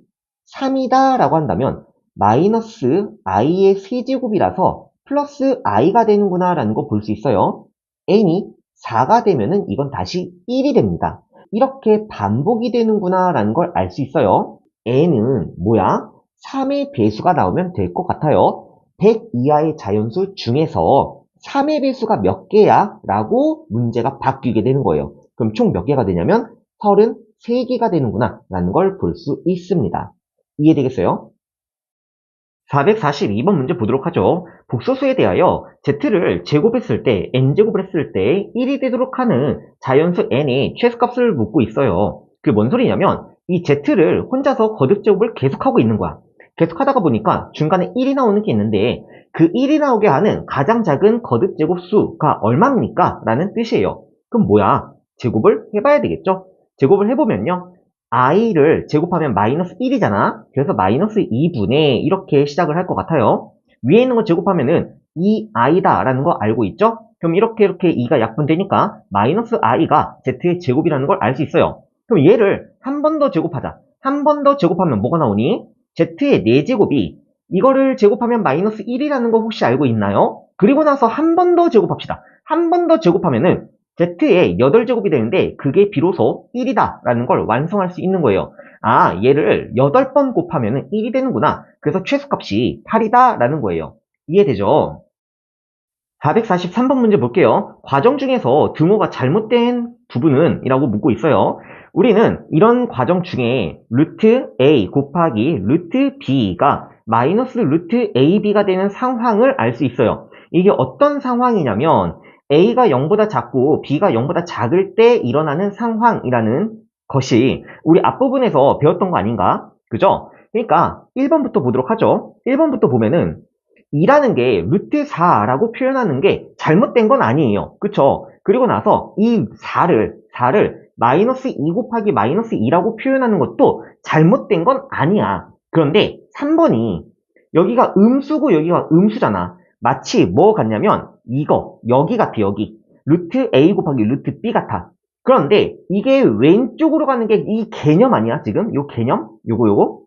S1: 3이다 라고 한다면 마이너스 i의 세제곱이라서 플러스 i가 되는구나 라는 거 볼 수 있어요. n이 4가 되면은 이건 다시 1이 됩니다. 이렇게 반복이 되는구나 라는 걸 알 수 있어요. n은 뭐야? 3의 배수가 나오면 될 것 같아요. 100 이하의 자연수 중에서 3의 배수가 몇 개야? 라고 문제가 바뀌게 되는 거예요. 그럼 총 몇 개가 되냐면 33개가 되는구나 라는 걸 볼 수 있습니다. 이해되겠어요? 442번 문제 보도록 하죠. 복소수에 대하여 z를 제곱했을 때 n제곱을 했을 때 1이 되도록 하는 자연수 n의 최소값을 묻고 있어요. 그게 뭔 소리냐면 이 z를 혼자서 거듭제곱을 계속하고 있는 거야. 계속하다가 보니까 중간에 1이 나오는 게 있는데 그 1이 나오게 하는 가장 작은 거듭제곱 수가 얼마입니까? 라는 뜻이에요. 그럼 뭐야? 제곱을 해봐야 되겠죠? 제곱을 해보면요. i를 제곱하면 마이너스 1이잖아. 그래서 마이너스 2분의 이렇게 시작을 할 것 같아요. 위에 있는 거 제곱하면은 2i다 라는 거 알고 있죠? 그럼 이렇게 2가 약분되니까 마이너스 i가 z의 제곱이라는 걸 알 수 있어요. 그럼 얘를 한 번 더 제곱하자. 한 번 더 제곱하면 뭐가 나오니? z의 4제곱이 이거를 제곱하면 마이너스 1이라는 거 혹시 알고 있나요? 그리고 나서 한 번 더 제곱합시다. 한 번 더 제곱하면은 z의 8제곱이 되는데 그게 비로소 1이다 라는 걸 완성할 수 있는 거예요. 아, 얘를 8번 곱하면 1이 되는구나. 그래서 최소값이 8이다 라는 거예요. 이해되죠? 443번 문제 볼게요. 과정 중에서 등호가 잘못된 부분은 이라고 묻고 있어요. 우리는 이런 과정 중에 루트 a 곱하기 루트 b가 마이너스 루트 ab가 되는 상황을 알 수 있어요. 이게 어떤 상황이냐면 a가 0보다 작고 b가 0보다 작을 때 일어나는 상황이라는 것이 우리 앞부분에서 배웠던 거 아닌가? 그죠? 그러니까 1번부터 보도록 하죠. 1번부터 보면은 2라는 게 루트 4라고 표현하는 게 잘못된 건 아니에요. 그쵸? 그리고 나서 이 4를 마이너스 2 곱하기 마이너스 2라고 표현하는 것도 잘못된 건 아니야. 그런데 3번이 여기가 음수고 여기가 음수잖아. 마치 뭐 같냐면 여기 같아, 여기. 루트 A 곱하기 루트 B 같아. 그런데 이게 왼쪽으로 가는 게 이 개념 아니야, 지금? 요 개념? 요거?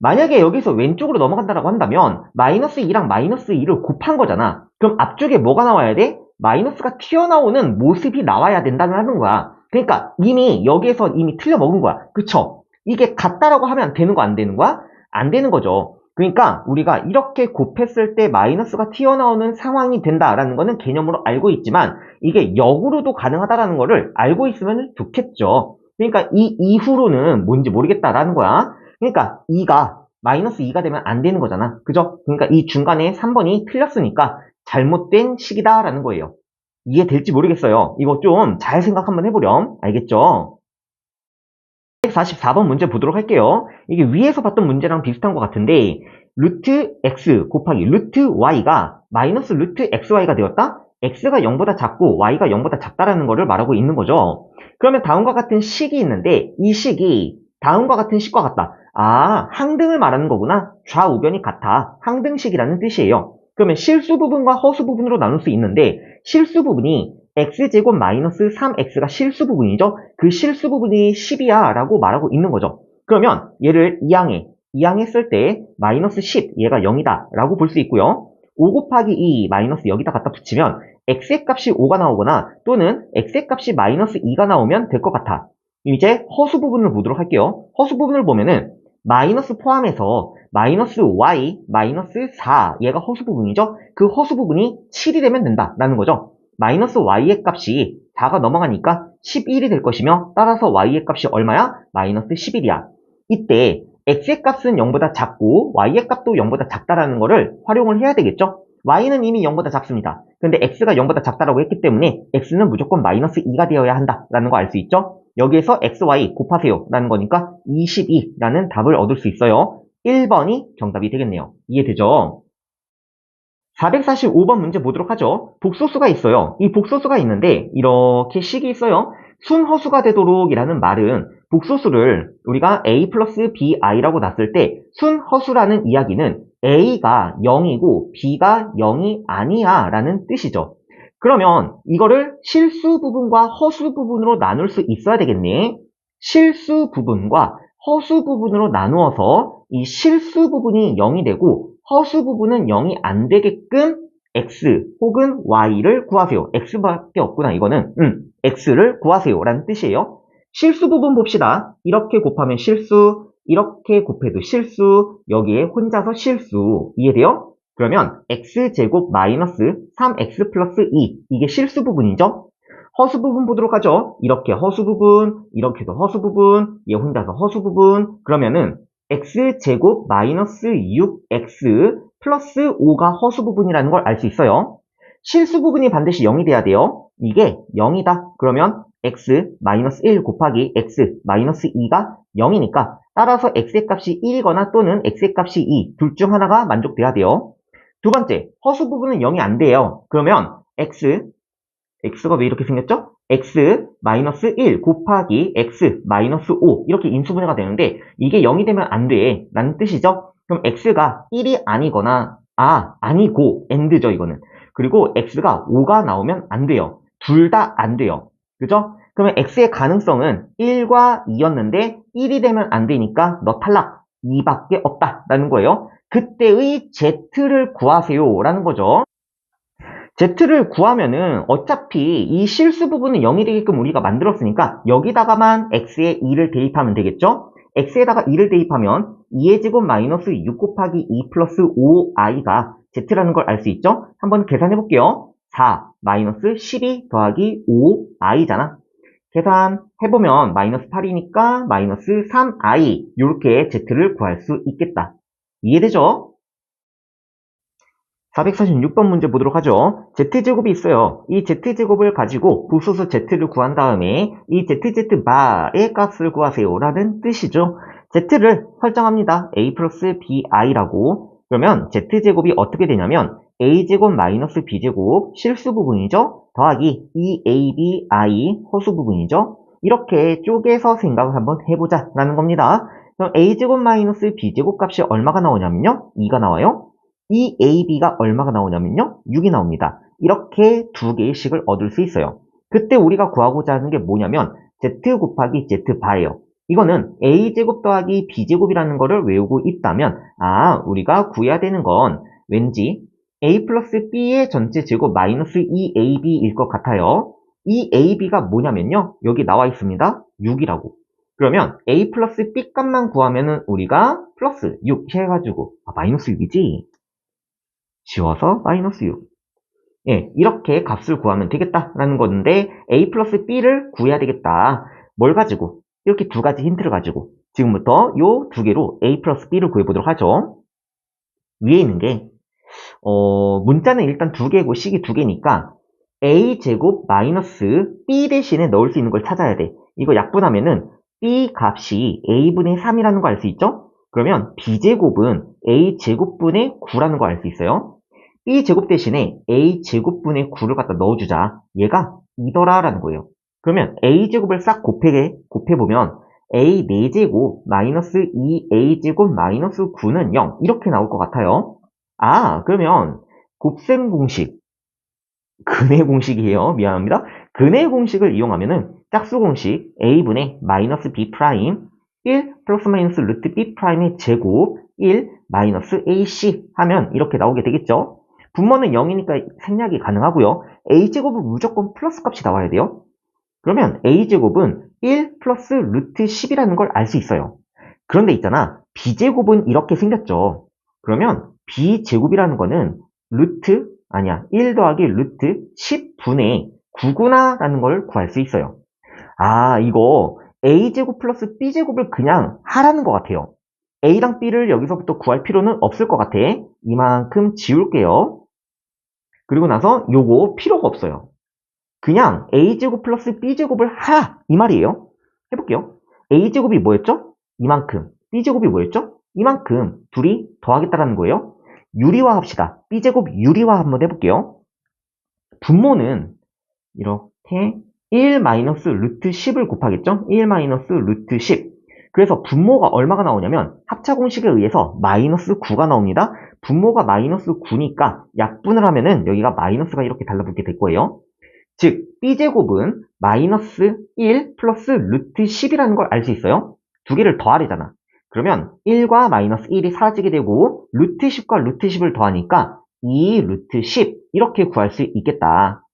S1: 만약에 여기서 왼쪽으로 넘어간다라고 한다면 마이너스 2랑 마이너스 2를 곱한 거잖아. 그럼 앞쪽에 뭐가 나와야 돼? 마이너스가 튀어나오는 모습이 나와야 된다는 거야. 그러니까 이미 여기에서 이미 틀려먹은 거야. 그쵸? 이게 같다라고 하면 되는 거 안 되는 거야? 안 되는 거죠. 그러니까 우리가 이렇게 곱했을 때 마이너스가 튀어나오는 상황이 된다라는 거는 개념으로 알고 있지만 이게 역으로도 가능하다라는 거를 알고 있으면 좋겠죠. 그러니까 이 이후로는 뭔지 모르겠다라는 거야. 그러니까 2가 마이너스 2가 되면 안 되는 거잖아. 그죠? 그러니까 이 중간에 3번이 틀렸으니까 잘못된 식이다라는 거예요. 이해될지 모르겠어요. 이거 좀 잘 생각 한번 해보렴. 알겠죠? 144번 문제 보도록 할게요. 이게 위에서 봤던 문제랑 비슷한 것 같은데 루트 x 곱하기 루트 y가 마이너스 루트 xy가 되었다? x가 0보다 작고 y가 0보다 작다라는 거를 말하고 있는 거죠. 그러면 다음과 같은 식이 있는데 이 식이 다음과 같은 식과 같다. 아, 항등을 말하는 거구나. 좌우변이 같아. 항등식이라는 뜻이에요. 그러면 실수 부분과 허수 부분으로 나눌 수 있는데 실수 부분이 x제곱 마이너스 3x가 실수 부분이죠. 그 실수 부분이 10이야 라고 말하고 있는 거죠. 그러면 얘를 이항했을 때 마이너스 10 얘가 0이다 라고 볼 수 있고요. 5 곱하기 2 마이너스 여기다 갖다 붙이면 x의 값이 5가 나오거나 또는 x의 값이 마이너스 2가 나오면 될 것 같아. 이제 허수 부분을 보도록 할게요. 허수 부분을 보면은 마이너스 포함해서 마이너스 y, 마이너스 4 얘가 허수 부분이죠. 그 허수 부분이 7이 되면 된다라는 거죠. 마이너스 y의 값이 4가 넘어가니까 11이 될 것이며 따라서 y의 값이 얼마야? 마이너스 11이야. 이때 x의 값은 0보다 작고 y의 값도 0보다 작다라는 거를 활용을 해야 되겠죠? y는 이미 0보다 작습니다. 근데 x가 0보다 작다라고 했기 때문에 x는 무조건 마이너스 2가 되어야 한다라는 거 알 수 있죠? 여기에서 x, y 곱하세요 라는 거니까 22라는 답을 얻을 수 있어요. 1번이 정답이 되겠네요. 이해되죠? 445번 문제 보도록 하죠. 복소수가 있어요. 이 복소수가 있는데 이렇게 식이 있어요. 순허수가 되도록 이라는 말은 복소수를 우리가 a 플러스 bi라고 놨을 때 순허수라는 이야기는 a가 0이고 b가 0이 아니야 라는 뜻이죠. 그러면 이거를 실수 부분과 허수 부분으로 나눌 수 있어야 되겠네. 실수 부분과 허수 부분으로 나누어서 이 실수 부분이 0이 되고 허수 부분은 0이 안 되게끔 x 혹은 y를 구하세요. x밖에 없구나 이거는. x를 구하세요 라는 뜻이에요. 실수 부분 봅시다. 이렇게 곱하면 실수, 이렇게 곱해도 실수, 여기에 혼자서 실수. 이해돼요? 그러면 x제곱 마이너스 3x 플러스 2 이게 실수 부분이죠? 허수 부분 보도록 하죠. 이렇게 허수 부분, 이렇게도 허수 부분, 얘 혼자서 허수 부분. 그러면은 x제곱 마이너스 6x 플러스 5가 허수 부분이라는 걸 알 수 있어요. 실수 부분이 반드시 0이 돼야 돼요. 이게 0이다. 그러면 x 마이너스 1 곱하기 x 마이너스 2가 0이니까 따라서 x의 값이 1이거나 또는 x의 값이 2 둘 중 하나가 만족돼야 돼요. 두 번째, 허수 부분은 0이 안 돼요. 그러면 x가 왜 이렇게 생겼죠? x 마이너스 1 곱하기 x 마이너스 5 이렇게 인수분해가 되는데 이게 0이 되면 안 돼 라는 뜻이죠. 그럼 x가 1이 아니거나 아니고 and죠 이거는. 그리고 x가 5가 나오면 안 돼요. 둘 다 안 돼요. 그죠? 그러면 x의 가능성은 1과 2였는데 1이 되면 안 되니까 너 탈락 2밖에 없다라는 거예요. 그때의 z를 구하세요 라는 거죠. z를 구하면은 어차피 이 실수 부분은 0이 되게끔 우리가 만들었으니까 여기다가만 x에 2를 대입하면 되겠죠? x에다가 2를 대입하면 2의 제곱 마이너스 6 곱하기 2 플러스 5i가 z라는 걸 알 수 있죠? 한번 계산해 볼게요. 4 마이너스 12 더하기 5i잖아. 계산해보면 마이너스 8이니까 마이너스 3i 이렇게 z를 구할 수 있겠다. 이해되죠? 446번 문제 보도록 하죠. z제곱이 있어요. 이 z제곱을 가지고 부소수 z를 구한 다음에 이 zz-바의 값을 구하세요 라는 뜻이죠. z를 설정합니다. a 플러스 bi라고. 그러면 z제곱이 어떻게 되냐면 a제곱 마이너스 b제곱 실수 부분이죠. 더하기 2abi 허수 부분이죠. 이렇게 쪼개서 생각을 한번 해보자 라는 겁니다. 그럼 a제곱 마이너스 b제곱 값이 얼마가 나오냐면요. 2가 나와요. 이 AB가 얼마가 나오냐면요. 6이 나옵니다. 이렇게 두 개의 식을 얻을 수 있어요. 그때 우리가 구하고자 하는 게 뭐냐면 Z 곱하기 Z바예요. 이거는 A제곱 더하기 B제곱이라는 거를 외우고 있다면 우리가 구해야 되는 건 왠지 A 플러스 B의 전체 제곱 마이너스 2AB일 것 같아요. 이 AB가 뭐냐면요. 여기 나와 있습니다. 6이라고. 그러면 A 플러스 B 값만 구하면은 우리가 플러스 6 해가지고 마이너스 6이지? 지워서 마이너스 6. 예, 이렇게 값을 구하면 되겠다라는 건데 a 플러스 b를 구해야 되겠다. 뭘 가지고? 이렇게 두 가지 힌트를 가지고 지금부터 요 두 개로 a 플러스 b를 구해보도록 하죠. 위에 있는 게 문자는 일단 두 개고 식이 두 개니까 a제곱 마이너스 b 대신에 넣을 수 있는 걸 찾아야 돼. 이거 약분하면은 b 값이 a분의 3이라는 거 알 수 있죠? 그러면 b제곱은 a제곱분의 9라는 거 알 수 있어요. b제곱 대신에 a제곱분의 9를 갖다 넣어주자. 얘가 2더라 라는 거예요. 그러면 a제곱을 싹 곱해보면 a 4제곱 마이너스 2a제곱 마이너스 9는 0 이렇게 나올 것 같아요. 그러면 곱셈 공식 근해 공식이에요. 미안합니다. 근해 공식을 이용하면은 짝수 공식 a분의 마이너스 b 프라임 1 플러스 마이너스 루트 b 프라임의 제곱 1 마이너스 ac 하면 이렇게 나오게 되겠죠. 분모는 0이니까 생략이 가능하고요. a제곱은 무조건 플러스 값이 나와야 돼요. 그러면 a제곱은 1 플러스 루트 10이라는 걸 알 수 있어요. 그런데 있잖아. b제곱은 이렇게 생겼죠. 그러면 b제곱이라는 거는 1 더하기 루트 10분의 9구나 라는 걸 구할 수 있어요. 이거 a제곱 플러스 b제곱을 그냥 하라는 것 같아요. a랑 b를 여기서부터 구할 필요는 없을 것 같아. 이만큼 지울게요. 그리고 나서 요거 필요가 없어요. 그냥 a제곱 플러스 b제곱을 하라 이 말이에요. 해볼게요. a제곱이 뭐였죠? 이만큼. b제곱이 뭐였죠? 이만큼. 둘이 더하겠다라는 거예요. 유리화 합시다. b제곱 유리화 한번 해볼게요. 분모는 이렇게 1 마이너스 루트 10을 곱하겠죠? 1 마이너스 루트 10. 그래서 분모가 얼마가 나오냐면 합차 공식에 의해서 마이너스 9가 나옵니다. 분모가 마이너스 9니까 약분을 하면은 여기가 마이너스가 이렇게 달라붙게 될 거예요. 즉 b제곱은 마이너스 1 플러스 루트 10이라는 걸 알 수 있어요. 두 개를 더하래잖아. 그러면 1과 마이너스 1이 사라지게 되고 루트 10과 루트 10을 더하니까 2 루트 10 이렇게 구할 수 있겠다.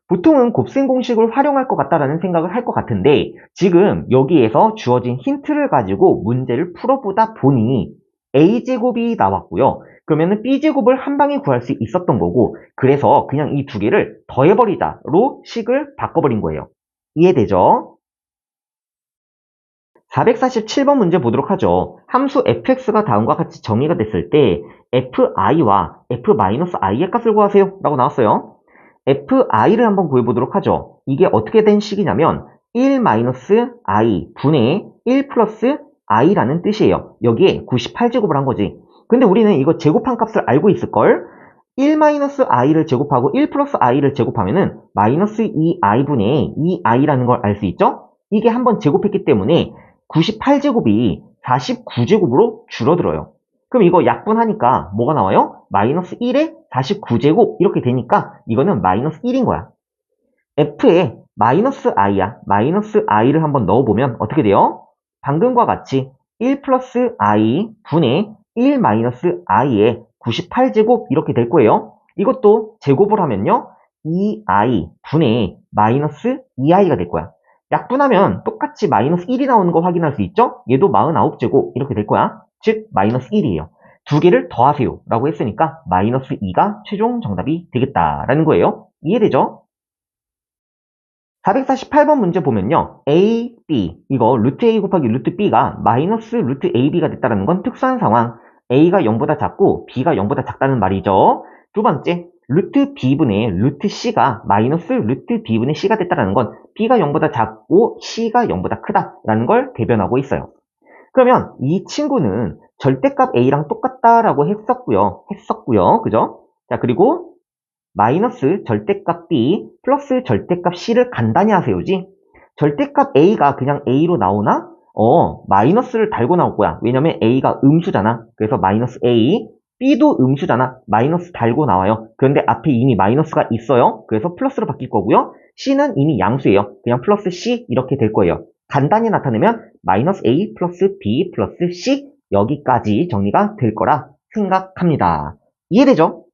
S1: 보통은 곱셈 공식을 활용할 것 같다라는 생각을 할 것 같은데 지금 여기에서 주어진 힌트를 가지고 문제를 풀어보다 보니 a제곱이 나왔고요. 그러면 b제곱을 한 방에 구할 수 있었던 거고 그래서 그냥 이 두 개를 더해버리자로 식을 바꿔버린 거예요. 이해되죠? 447번 문제 보도록 하죠. 함수 fx가 다음과 같이 정의가 됐을 때 fi와 f-i의 값을 구하세요 라고 나왔어요. fi를 한번 구해보도록 하죠. 이게 어떻게 된 식이냐면 1-i 분의 1 플러스 i라는 뜻이에요. 여기에 98제곱을 한 거지. 근데 우리는 이거 제곱한 값을 알고 있을걸? 1-i를 제곱하고 1 플러스 i를 제곱하면은 마이너스 2i분의 2i라는 걸 알 수 있죠? 이게 한번 제곱했기 때문에 98제곱이 49제곱으로 줄어들어요. 그럼 이거 약분하니까 뭐가 나와요? 마이너스 1에 49제곱 이렇게 되니까 이거는 마이너스 1인 거야. f에 마이너스 i야. 마이너스 i를 한번 넣어보면 어떻게 돼요? 방금과 같이 1 플러스 i 분의 1 마이너스 i에 98제곱 이렇게 될 거예요. 이것도 제곱을 하면요. 2i 분의 마이너스 2i가 될 거야. 약분하면 똑같이 마이너스 1이 나오는 거 확인할 수 있죠? 얘도 49제곱 이렇게 될 거야. 즉 마이너스 1이에요. 두 개를 더하세요 라고 했으니까 마이너스 2가 최종 정답이 되겠다라는 거예요. 이해되죠? 448번 문제 보면요. A, B, 이거 루트 A 곱하기 루트 B가 마이너스 루트 AB가 됐다는 건 특수한 상황. A가 0보다 작고 B가 0보다 작다는 말이죠. 두 번째, 루트 B분의 루트 C가 마이너스 루트 B분의 C가 됐다는 건 B가 0보다 작고 C가 0보다 크다라는 걸 대변하고 있어요. 그러면 이 친구는 절대값 A랑 똑같다라고 했었고요. 그죠? 자, 그리고 마이너스 절대값 B 플러스 절대값 C를 간단히 하세요지. 절대값 A가 그냥 A로 나오나? 마이너스를 달고 나올 거야. 왜냐면 A가 음수잖아. 그래서 마이너스 A, B도 음수잖아. 마이너스 달고 나와요. 그런데 앞에 이미 마이너스가 있어요. 그래서 플러스로 바뀔 거고요. C는 이미 양수예요. 그냥 플러스 C 이렇게 될 거예요. 간단히 나타내면 마이너스 A 플러스 B 플러스 C 여기까지 정리가 될 거라 생각합니다. 이해되죠?